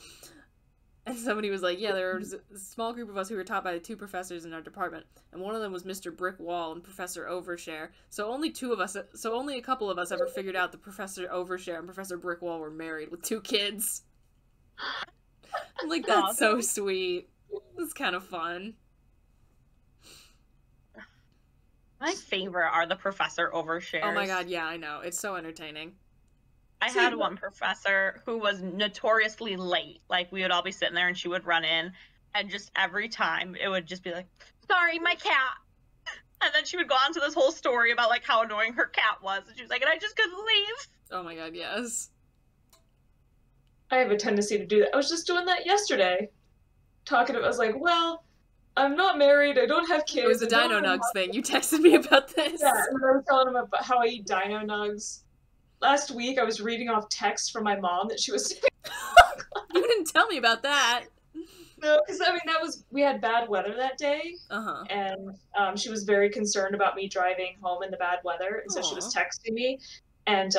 And somebody was like, yeah, there was a small group of us who were taught by the 2 professors in our department, and one of them was Mr. Brick Wall and Professor Overshare. So only a couple of us ever figured out that Professor Overshare and Professor Brick Wall were married with 2 kids. I'm like, that's so sweet. It's kind of fun. My favorite are the Professor Overshares. Oh my god, yeah, I know. It's so entertaining. I had one professor who was notoriously late. Like, we would all be sitting there and she would run in, and just every time it would just be like, sorry, my cat. And then she would go on to this whole story about like how annoying her cat was. And she was like, and I just couldn't leave. Oh my god, yes. I have a tendency to do that. I was just doing that yesterday. I was like, well, I'm not married, I don't have kids. It was a Dino Nugs thing. You texted me about this. Yeah, and I was telling him about how I eat Dino Nugs. Last week, I was reading off text from my mom that she was... You didn't tell me about that. No, because, I mean, we had bad weather that day. Uh-huh. And she was very concerned about me driving home in the bad weather, and so she was texting me. And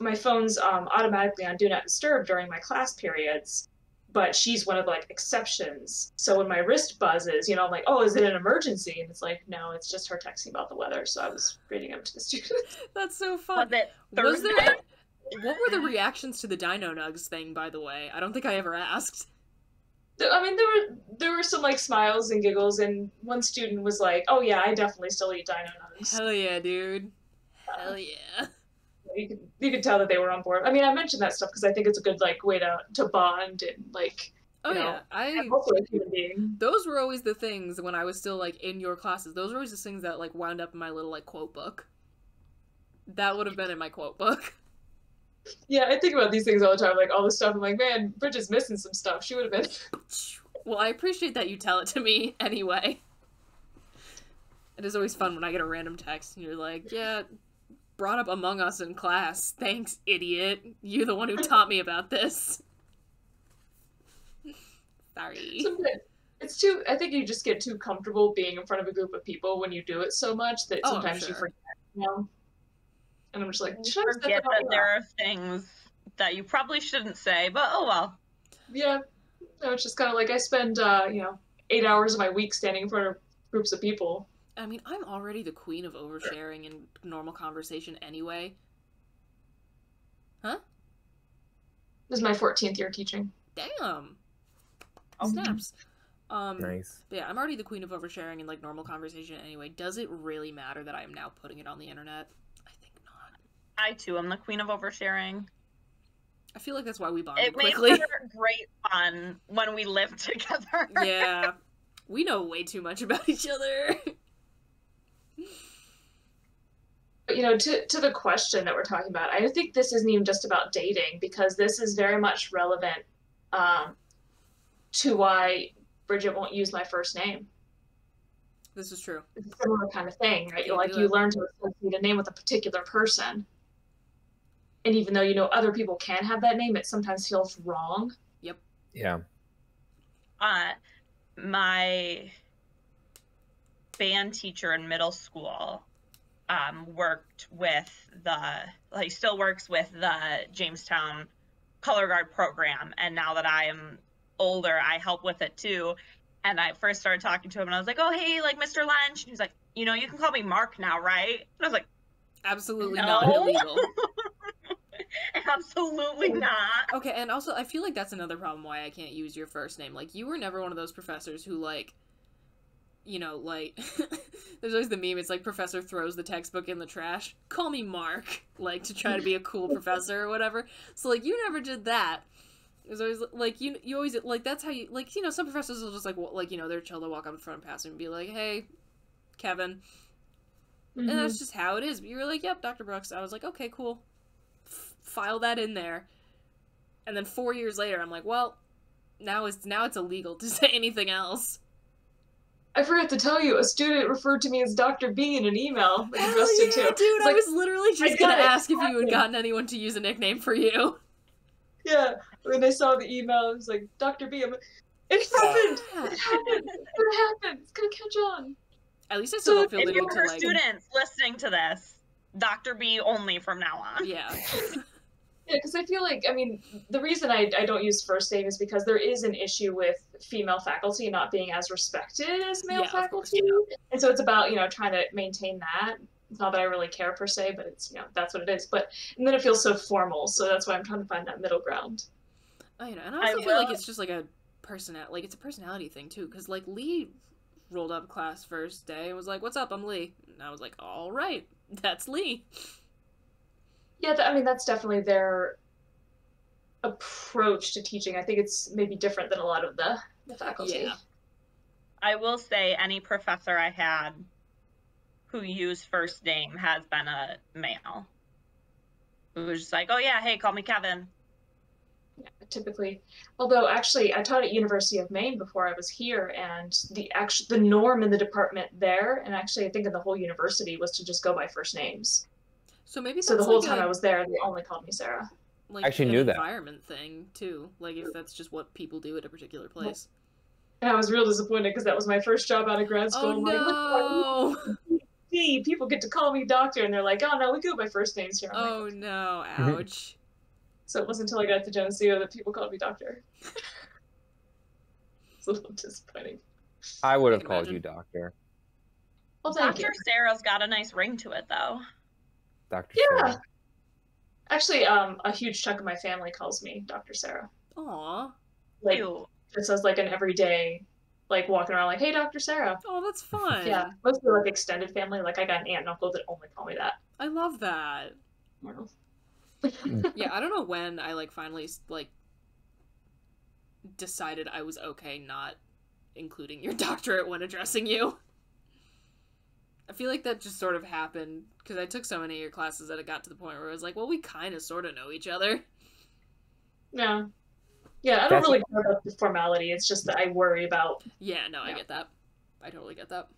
my phone's automatically on Do Not Disturb during my class periods, but she's one of, like, exceptions. So when my wrist buzzes, you know, I'm like, oh, is it an emergency? And it's like, no, it's just her texting about the weather, so I was reading them to the students. That's so fun. Was there... What were the reactions to the Dino Nugs thing, by the way? I don't think I ever asked. I mean, there were some, like, smiles and giggles, and one student was like, oh, yeah, I definitely still eat Dino Nugs. Hell yeah, dude. Hell yeah. You could tell that they were on board. I mean, I mentioned that stuff because I think it's a good, like, way to bond and, like, I'm also a human being. Those were always the things when I was still, like, in your classes. Those were always the things that, like, wound up in my little, like, quote book. That would have been in my quote book. Yeah, I think about these things all the time, like, all this stuff. I'm like, man, Bridget's missing some stuff. She would have been... Well, I appreciate that you tell it to me anyway. It is always fun when I get a random text and you're like, yeah, brought up Among Us in class. Thanks, idiot. You're the one who taught me about this. Sorry. Sometimes it's too. I think you just get too comfortable being in front of a group of people when you do it so much that sometimes you forget. You know? And I'm just like, should I forget that there are things that you probably shouldn't say, but oh well. Yeah. No, it's just kind of like I spend, 8 hours of my week standing in front of groups of people. I mean, I'm already the queen of oversharing in normal conversation anyway. Huh? This is my 14th year teaching. Damn. Snaps. Nice. Yeah, I'm already the queen of oversharing in, like, normal conversation anyway. Does it really matter that I am now putting it on the internet? I think not. I, too, am the queen of oversharing. I feel like that's why we bonded it quickly. It made for great fun when we lived together. Yeah. We know way too much about each other. But, to the question that we're talking about, I think this isn't even just about dating, because this is very much relevant to why Bridget won't use my first name. This is true. It's a similar kind of thing, right? Yeah, You learn to associate a name with a particular person. And even though other people can have that name, it sometimes feels wrong. Yep. Yeah. My band teacher in middle school still works with the Jamestown Color Guard program, and now that I am older, I help with it too. And I first started talking to him, and I was like, "Oh, hey, like Mr. Lynch," and he's like, "You can call me Mark now, right?" And I was like, absolutely no. not illegal. Absolutely not. Okay, and also, I feel like that's another problem why I can't use your first name. Like, you were never one of those professors who, like, there's always the meme, it's like, professor throws the textbook in the trash. Call me Mark, like, to try to be a cool professor or whatever. So, like, you never did that. It was always, like, you always, like, that's how you, like, some professors will just, like, they're chill to walk up in front and pass and be like, hey, Kevin. Mm-hmm. And that's just how it is. But you were like, yep, Dr. Brookes. I was like, okay, cool. File that in there. And then 4 years later, I'm like, well, now it's illegal to say anything else. I forgot to tell you, a student referred to me as Dr. B in an email. Hell yeah, dude! I was literally just gonna ask if you had gotten anyone to use a nickname for you. Yeah, when I saw the email, it was like, Dr. B. I'm like, it happened! It happened! It happened! It's gonna catch on. At least I still don't feel the need to, like... students listening to this, Dr. B only from now on. Yeah. Yeah, because I feel like, the reason I don't use first name is because there is an issue with female faculty not being as respected as male faculty. And so it's about, trying to maintain that. It's not that I really care per se, but it's, that's what it is. And then it feels so formal, so that's why I'm trying to find that middle ground. Oh, and I also feel like it's just like it's a personality thing too, because like Lee rolled up class first day and was like, "What's up? I'm Lee." And I was like, "All right, that's Lee." Yeah, that's definitely their approach to teaching. I think it's maybe different than a lot of the faculty. Yeah. I will say any professor I had who used first name has been a male. Who was just like, "Oh yeah, hey, call me Kevin." Yeah, typically. Although actually I taught at University of Maine before I was here, and the norm in the department there, and actually I think in the whole university, was to just go by first names. So maybe that's the whole time I was there, they only called me Sarah. Like I actually knew that. Environment thing too. Like if that's just what people do at a particular place. And I was real disappointed because that was my first job out of grad school. Oh no! People get to call me doctor, and they're like, "Oh no, we go by first names here." Oh no! Ouch. So it wasn't until I got to Geneseo that people called me doctor. It's a little disappointing. I would have called you doctor. Well, Dr. Sarah's got a nice ring to it, though. Dr. Yeah. Sarah. Actually, a huge chunk of my family calls me Dr. Sarah. Aw. Like, it says like an everyday, like walking around like, "Hey, Dr. Sarah." Oh, that's fun. Yeah, mostly like extended family. Like I got an aunt and uncle that only call me that. I love that. Yeah, I don't know when I like finally like decided I was okay not including your doctorate when addressing you. I feel like that just sort of happened because I took so many of your classes that it got to the point where I was like, well, we kind of sort of know each other. Yeah. Yeah, I don't That's- really care about the formality. It's just that I worry about. Yeah, no, I Yeah. get that. I totally get that.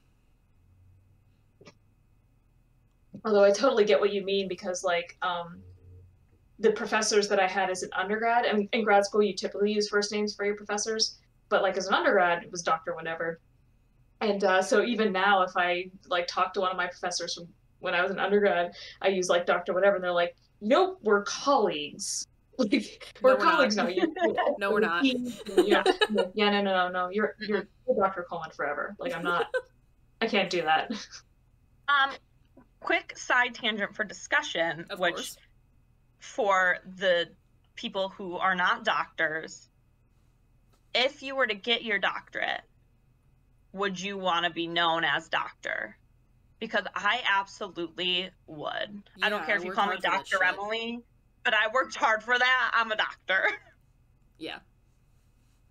Although I totally get what you mean because, like, the professors that I had as an undergrad, and in grad school, you typically use first names for your professors, but like as an undergrad, it was Doctor whatever. And so even now, if I like talk to one of my professors from when I was an undergrad, I use like Doctor whatever, and they're like, "Nope, we're colleagues." Like we're we're colleagues not. now. No, we're not. Yeah, no. You're Dr. Coleman forever. Like I'm not. I can't do that. Quick side tangent for discussion, Of which course. for the people who are not doctors, if you were to get your doctorate, would you want to be known as doctor? Because I absolutely would. I don't Yeah, care I if you worked call me hard for that Dr. shit. Emily, but I worked hard for that. I'm a doctor. Yeah.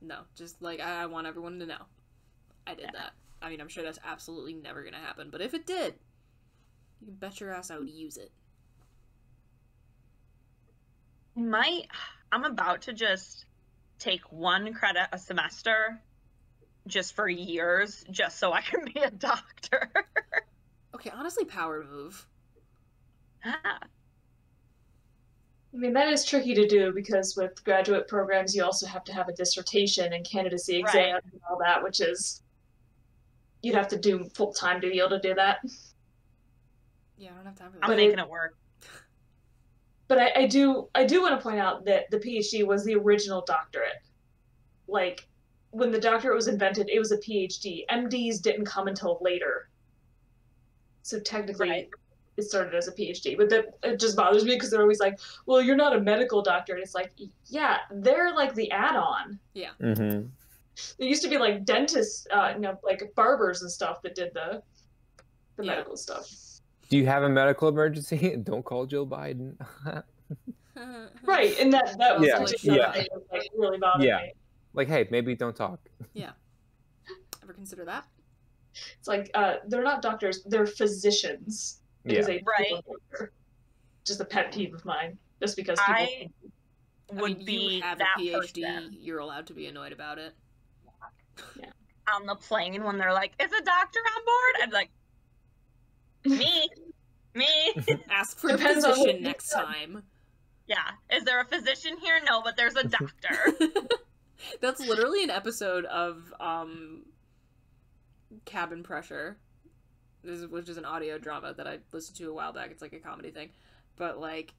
No, just like I want everyone to know. I did that. I mean, I'm sure that's absolutely never gonna happen, but if it did, you can bet your ass I would use it. I'm about to just take 1 credit a semester just for years, just so I can be a doctor. Okay, honestly, power move. Ah, I mean, that is tricky to do because with graduate programs, you also have to have a dissertation and candidacy exam Right. and all that, which is you'd have to do full time to be able to do that. Yeah, I don't have time for I'm that. making it work. But I do want to point out that the PhD was the original doctorate. Like when the doctorate was invented, it was a PhD. MDs didn't come until later. So technically, Right. it started as a PhD. But it just bothers me because they're always like, "Well, you're not a medical doctor." And it's like, yeah, they're like the add-on. Yeah. Mm-hmm. There used to be like dentists, like barbers and stuff that did the Yeah. medical stuff. Do you have a medical emergency? Don't call Joe Biden. Right, and that was Yeah, just yeah. something that like really bothered Yeah. me. Like, hey, maybe don't talk. Yeah. Ever consider that? It's like they're not doctors; they're physicians. It is a Right. doctor. Just a pet peeve of mine. Just because I people would I mean, be you have that a PhD, person you're allowed to be annoyed about it. on the plane when they're like, "Is a doctor on board?" I'd be like, me. Ask for a Depends on physician what- next time. Yeah. Is there a physician here? No, but there's a doctor. That's literally an episode of Cabin Pressure, which is an audio drama that I listened to a while back. It's like a comedy thing, but like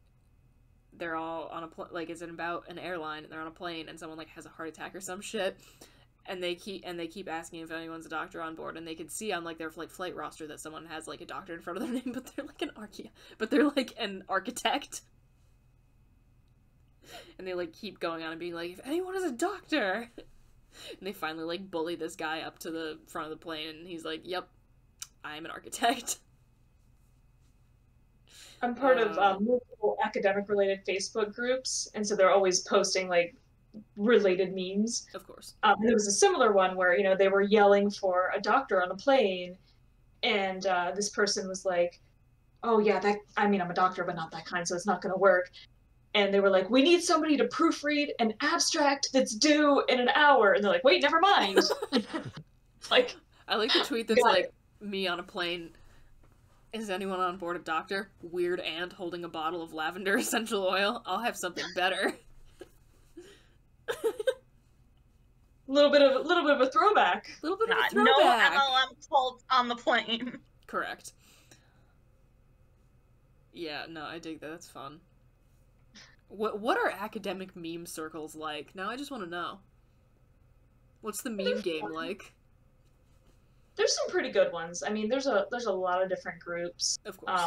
they're all on a like it's about an airline and they're on a plane and someone like has a heart attack or some shit, and they keep asking if anyone's a doctor on board, and they can see on like their flight roster that someone has like a doctor in front of their name, but they're like an architect. And they like keep going on and being like, if anyone is a doctor, and they finally like bully this guy up to the front of the plane, and he's like, "Yep, I am an architect." I'm part of multiple academic-related Facebook groups, and so they're always posting like related memes. Of course. And there was a similar one where they were yelling for a doctor on a plane, and this person was like, "Oh yeah, I'm a doctor, but not that kind, so it's not going to work." And they were like, "We need somebody to proofread an abstract that's due in an hour." And they're like, "Wait, never mind." Like, I like the tweet that's got like, me on a plane. Is anyone on board a doctor? Weird ant holding a bottle of lavender essential oil. I'll have something better. a little bit of a throwback. A little bit of a No throwback. MLM cult on the plane. Correct. Yeah, no, I dig that. That's fun. What are academic meme circles like? Now I just want to know. What's the meme game like? There's some pretty good ones. I mean, there's a lot of different groups. Of course.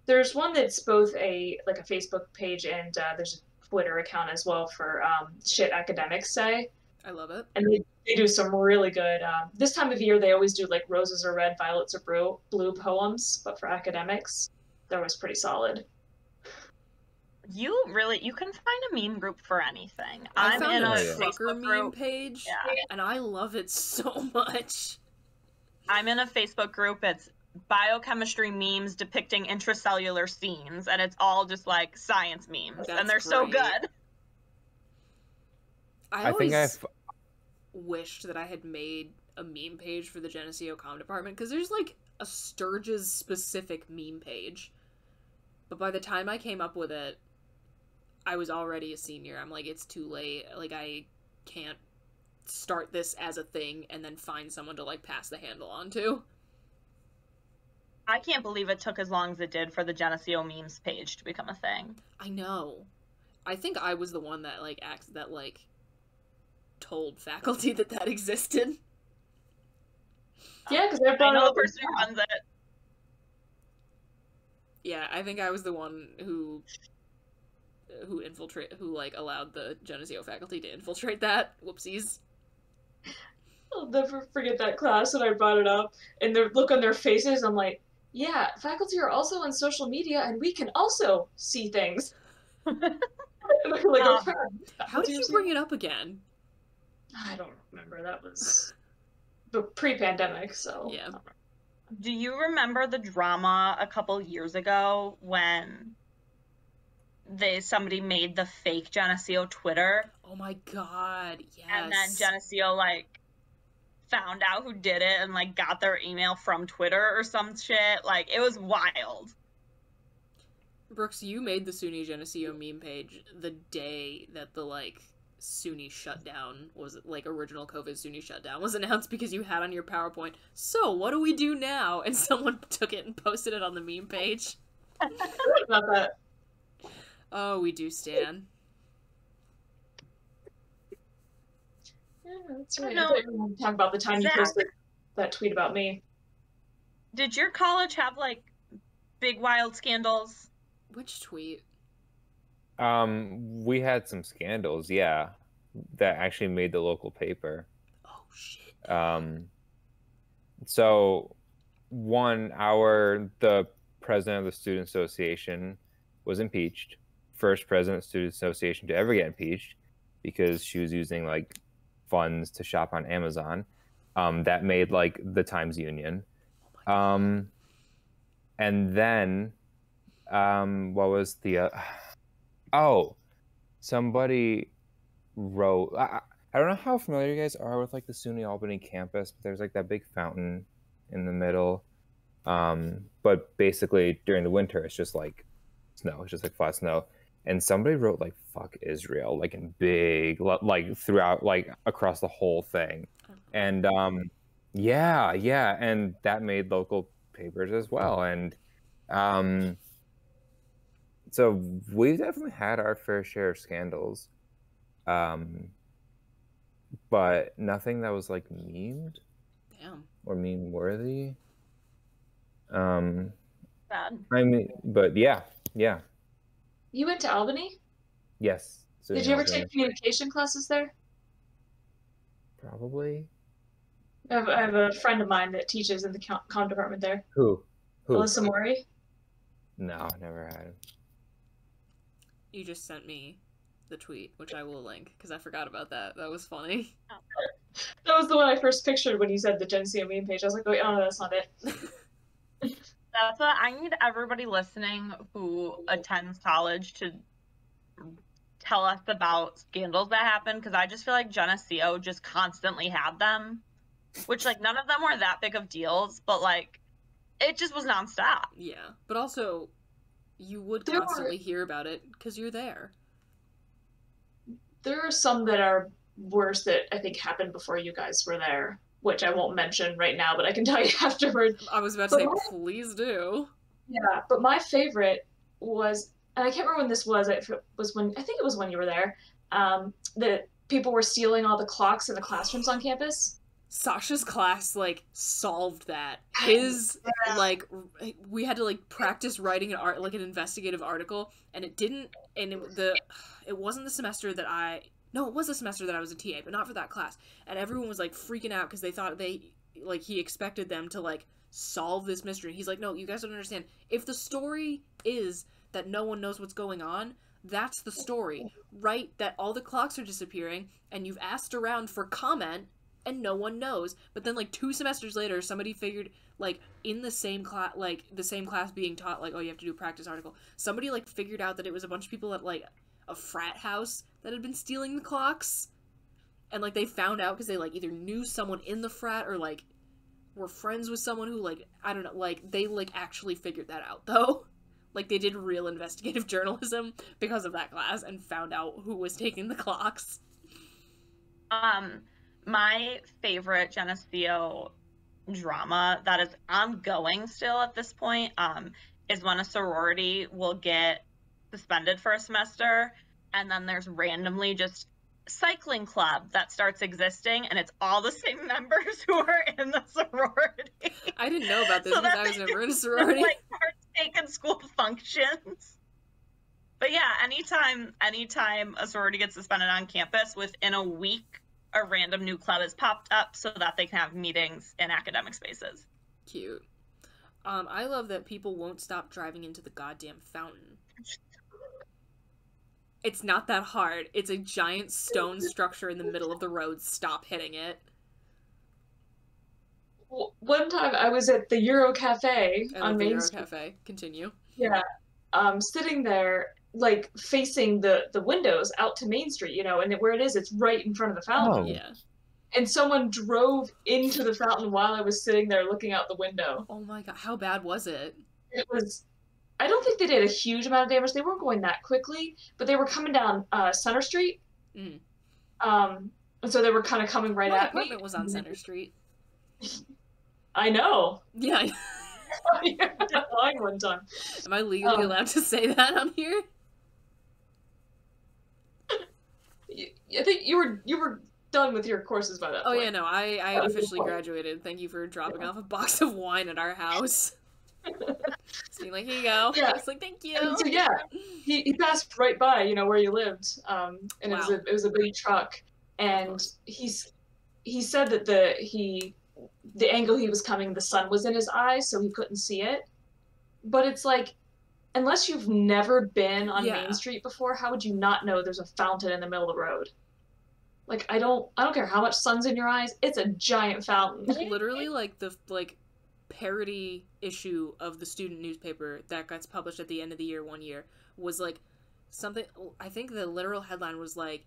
There's one that's both a Facebook page and there's a Twitter account as well for shit academics say. I love it. And they do some really good. This time of year, they always do like roses are red, violets are blue poems, but for academics, that was pretty solid. You can find a meme group for anything. I I'm found in a a trucker Facebook meme group. page, Yeah. and I love it so much. I'm in a Facebook group. It's biochemistry memes depicting intracellular scenes, and it's all just like science memes, That's and they're so great. good. I think always wished that I had made a meme page for the Geneseo Com department, because there's like a Sturges specific meme page. But by the time I came up with it, I was already a senior. I'm like, it's too late. Like, I can't start this as a thing and then find someone to like pass the handle on to. I can't believe it took as long as it did for the Geneseo memes page to become a thing. I know. I think I was the one that told faculty that existed. Yeah, because I know the person who runs it. Yeah, I think I was the one who allowed the Geneseo faculty to infiltrate that. Whoopsies. I'll never forget that class when I brought it up, and the look on their faces. I'm like, yeah, faculty are also on social media, and we can also see things. How did you bring it up again? I don't remember. That was pre-pandemic, so yeah. Do you remember the drama a couple years ago when somebody made the fake Geneseo Twitter? Oh my god, yes. And then Geneseo found out who did it and got their email from Twitter or some shit. It was wild. Brooks, you made the SUNY Geneseo meme page the day that the SUNY shutdown was original COVID SUNY shutdown was announced, because you had on your PowerPoint, so what do we do now? And someone took it and posted it on the meme page. About that. Oh, we do, Stan. Yeah, that's right. I thought you were talking about the time you posted that tweet about me. Did your college have big wild scandals? Which tweet? We had some scandals, yeah, that actually made the local paper. Oh shit. So the president of the student association was impeached. First president of the student association to ever get impeached, because she was using funds to shop on Amazon. That made the Times Union. And then what was the somebody wrote, I don't know how familiar you guys are with the SUNY Albany campus, but there's that big fountain in the middle. But basically during the winter it's just snow, it's just flat snow. And somebody wrote fuck Israel in big throughout across the whole thing. And yeah, and that made local papers as well. And so we've definitely had our fair share of scandals, but nothing that was memed. Damn. Or meme worthy. Bad. I mean, but yeah. You went to Albany? Yes. Did you ever take communication classes there? Probably. I have a friend of mine that teaches in the comm department there. Who? Alyssa Mori? No, never had. You just sent me the tweet, which I will link, because I forgot about that. That was funny. That was the one I first pictured when you said the Geneseo meme page. I was like, wait, oh no, that's not it. That's what I need everybody listening who attends college to tell us about scandals that happen, because I just feel like Geneseo just constantly had them, which none of them were that big of deals, but it just was nonstop. Yeah, but also you would constantly hear about it because you're there. There are some that are worse that I think happened before you guys were there, which I won't mention right now, but I can tell you afterwards. I was about to say, please do. Yeah, but my favorite was, and I can't remember when this was. I think it was when you were there. That people were stealing all the clocks in the classrooms on campus. Sasha's class solved that. His we had to practice writing an investigative article, and it didn't. And it wasn't the semester that it was the semester that I was a TA, but not for that class. And everyone was freaking out because they thought he expected them to solve this mystery. He's like, no, you guys don't understand. If the story is that no one knows what's going on, that's the story. Write that all the clocks are disappearing, and you've asked around for comment, and no one knows. But then 2 semesters later, somebody figured in the same class, the same class being taught oh, you have to do a practice article, somebody figured out that it was a bunch of people at a frat house that had been stealing the clocks. And, like, they found out because they, like, either knew someone in the frat or, like, were friends with someone who, like, I don't know, like, they, like, actually figured that out, though. Like, they did real investigative journalism because of that class and found out who was taking the clocks. My favorite Geneseo drama that is ongoing still at this point, is when a sorority will get suspended for a semester, and then there's randomly just cycling club that starts existing, and it's all the same members who are in the sorority. I didn't know about this So because that I was they never in a can, sorority. like, partake in school functions. But yeah, anytime a sorority gets suspended on campus, within a week, a random new club has popped up so that they can have meetings in academic spaces. Cute. I love that people won't stop driving into the goddamn fountain. It's not that hard. It's a giant stone structure in the middle of the road. Stop hitting it. One time I was at the Euro Cafe I on love the Main Euro Street. Cafe. Continue. Yeah. Sitting there, like, facing the windows out to Main Street, you know, and where it is, it's right in front of the fountain. Oh. Yeah. And someone drove into the fountain while I was sitting there looking out the window. Oh my god, how bad was it? It was, I don't think they did a huge amount of damage. They weren't going that quickly, but they were coming down Center Street. Mm. And so they were kind of coming right My at me. apartment was on Center Street. I know. Yeah. I had that line one time. Am I legally allowed to say that on here? I think you were done with your courses by that Oh point. yeah, no, I had That was the officially point. graduated. Thank you for dropping off a box of wine at our house. So being like, here you go. Yeah. I was like, thank you. And so yeah, he passed right by, you know, where you lived, and Wow. it was a big truck, and he said that the angle he was coming, the sun was in his eyes, so he couldn't see it. But it's like, unless you've never been on Yeah. Main Street before, how would you not know there's a fountain in the middle of the road? Like, I don't care how much sun's in your eyes, it's a giant fountain. Literally, like, the, like, parody issue of the student newspaper that gets published at the end of the year one year was, like, something, I think the literal headline was, like,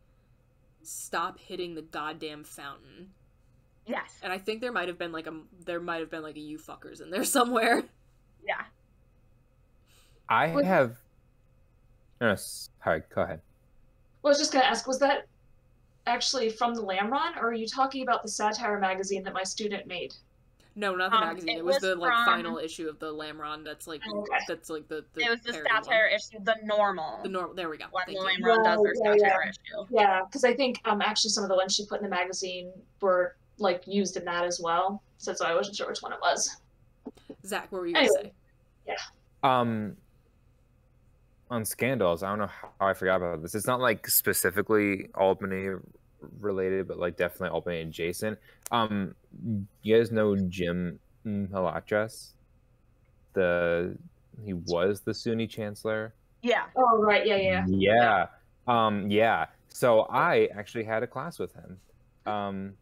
stop hitting the goddamn fountain. Yes. And I think there might have been, like, a you fuckers in there somewhere. Yeah. I have. No, sorry, go ahead. Well, I was just gonna ask, was that actually from the Lamb Run, or are you talking about the satire magazine that my student made? No, not the magazine. It was the, like, from- final issue of the Lamron that's, like, Okay. that's, like, the It was the parody satire one. issue, the normal. The normal, there we go. When Thank the you. Lamron does their Right, yeah, satire issue. Yeah, because I think actually some of the ones she put in the magazine were, like, used in that as well. So I wasn't sure which one it was. Zach, what were you going to say? On Scandals, I don't know how I forgot about this. It's not like specifically Albany related, but like definitely Albany adjacent. You guys know Jim Halachas? He was the SUNY chancellor. Yeah. Oh, right, yeah. Yeah. So I actually had a class with him. And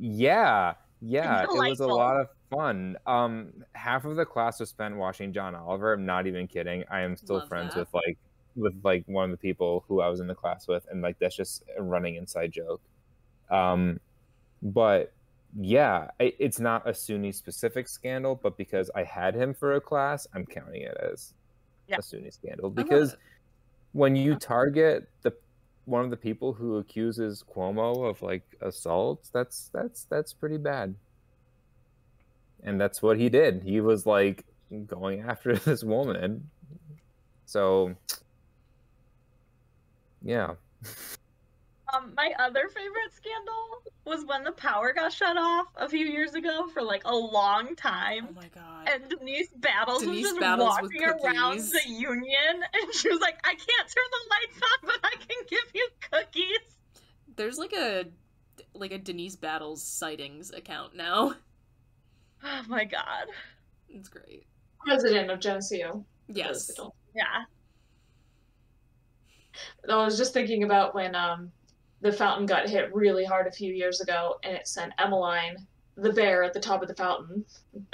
yeah, it was a Delightful. lot of fun. Half of the class was spent watching John Oliver. I'm not even kidding. I am still Love friends that. with one of the people who I was in the class with, and like that's just a running inside joke. But yeah, it's not a SUNY specific scandal, but because I had him for a class, I'm counting it as a SUNY scandal. I love Because it. when you target one of the people who accuses Cuomo of like assault, that's pretty bad. And that's what he did. He was like going after this woman. So yeah. My other favorite scandal was when the power got shut off a few years ago for like a long time. Oh my god. And Denise Battles Denise was just Battles with walking around cookies. the Union, and she was like, "I can't turn the lights on, but I can give you cookies." There's like a Denise Battles sightings account now. Oh my god. It's great. President of Geneseo. Yes. Yeah. I was just thinking about when the fountain got hit really hard a few years ago, and it sent Emmeline, the bear, at the top of the fountain.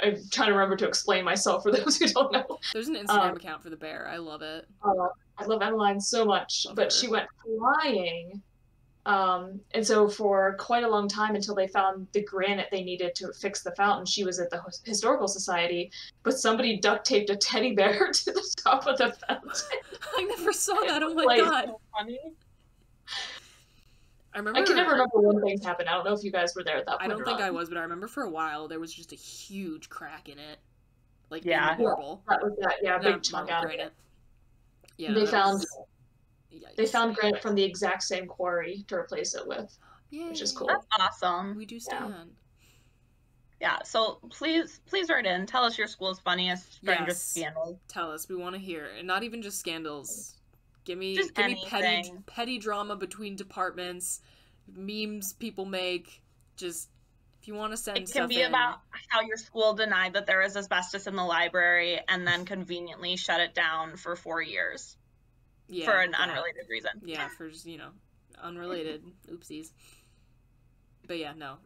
I'm trying to remember to explain myself for those who don't know. There's an Instagram account for the bear. I love it. I love Emmeline so much, Love but her. she went flying And so for quite a long time, until they found the granite they needed to fix the fountain, she was at the Historical Society, but somebody duct taped a teddy bear to the top of the fountain. I never saw that. Oh my Like, god. So funny. I remember. I can never remember when things happened. I don't know if you guys were there at that point. I don't or think not. I was, but I remember for a while there was just a huge crack in it. Like, Yeah. in the marble. That was that. Yeah, big Not chunk marble, out of granite. it. Yeah. They that found was- they Yikes. found granite from the exact same quarry to replace it with, Yay. which is cool. That's awesome. We do stand. Yeah, so please write in. Tell us your school's funniest, strangest Yes. scandal. Tell us. We want to hear. And not even just scandals. Give me Just anything. petty drama between departments, memes people make. Just, if you want to send It stuff can be in. about how your school denied that there is asbestos in the library and then conveniently shut it down for 4 years Yeah, for an that. unrelated reason. Yeah, for just, unrelated. Oopsies. But yeah, no.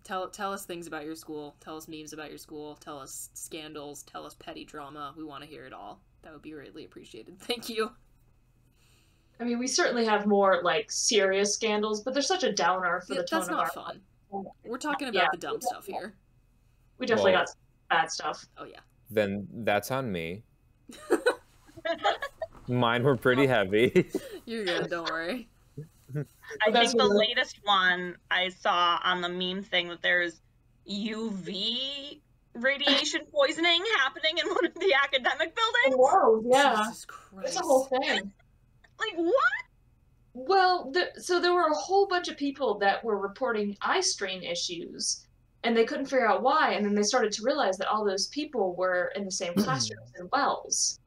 Tell us things about your school. Tell us memes about your school. Tell us scandals. Tell us petty drama. We want to hear it all. That would be greatly appreciated. Thank you. I mean, we certainly have more like serious scandals, but they're such a downer for the tone That's of not our. fun. We're talking about Yeah. the dumb stuff here. We definitely Well- got some bad stuff. Oh yeah. Then that's on me. Mine were pretty heavy. You're good. Don't worry. I That's think the what- latest one I saw on the meme thing that there's UV radiation poisoning happening in one of the academic buildings. Whoa, yeah, Jesus Christ. it's a whole thing. Like, what? Well, so there were a whole bunch of people that were reporting eye strain issues, and they couldn't figure out why. And then they started to realize that all those people were in the same classrooms in Wells.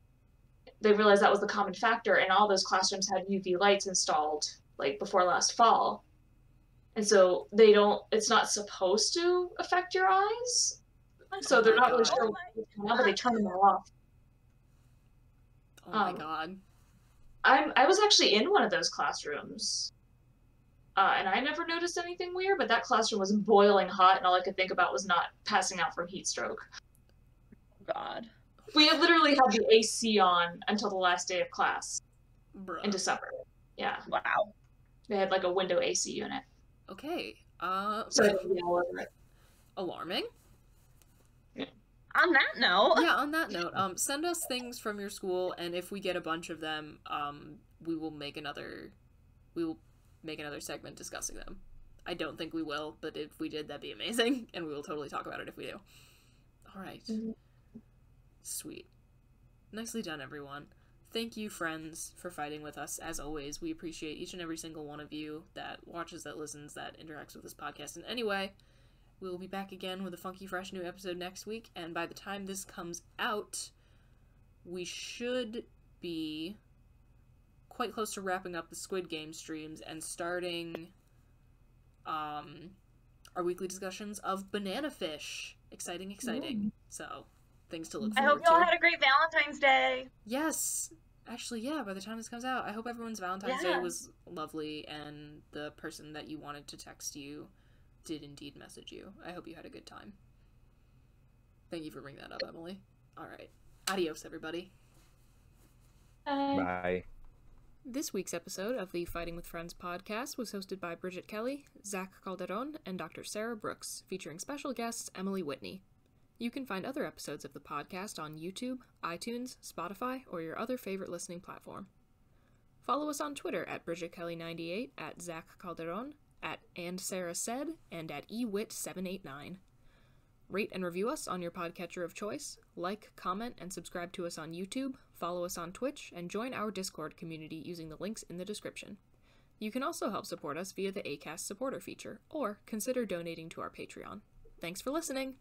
They realized that was the common factor, and all those classrooms had UV lights installed like before last fall. And so they don't. It's not supposed to affect your eyes, so they're my not really God. sure what's going on, but they turn them all off. Oh my Um, god. I was actually in one of those classrooms, and I never noticed anything weird, but that classroom was boiling hot, and all I could think about was not passing out from heat stroke. God. We had literally had the AC on until the last day of class in Bruh. December. Yeah, Wow. they had like a window AC unit. Okay. So I didn't yell over it. Alarming. On that note, Yeah, on that note, send us things from your school, and if we get a bunch of them, we will make another segment discussing them. I don't think we will, but if we did, that'd be amazing, and we will totally talk about it if we do. Alright. Mhm. Sweet. Nicely done, everyone. Thank you, friends, for fighting with us. As always, we appreciate each and every single one of you that watches, that listens, that interacts with this podcast in any way. We will be back again with a funky, fresh new episode next week, and by the time this comes out, we should be quite close to wrapping up the Squid Game streams and starting our weekly discussions of Banana Fish. Exciting, exciting. So, things to look I forward hope y'all to. had a great Valentine's Day. Yes! Actually, yeah, by the time this comes out, I hope everyone's Valentine's Day Yeah. was lovely, and the person that you wanted to text you did indeed message you. I hope you had a good time. Thank you for bringing that up, Emily. Alright. Adios, everybody. Bye. Bye. This week's episode of the Fighting with Friends podcast was hosted by Bridget Kelly, Zach Calderon, and Dr. Sarah Brooks, featuring special guest Emily Whitney. You can find other episodes of the podcast on YouTube, iTunes, Spotify, or your other favorite listening platform. Follow us on Twitter at BridgetKelly98, at Zach Calderon, at AndSarahSaid, and at EWit789. Rate and review us on your podcatcher of choice, like, comment, and subscribe to us on YouTube, follow us on Twitch, and join our Discord community using the links in the description. You can also help support us via the Acast supporter feature, or consider donating to our Patreon. Thanks for listening!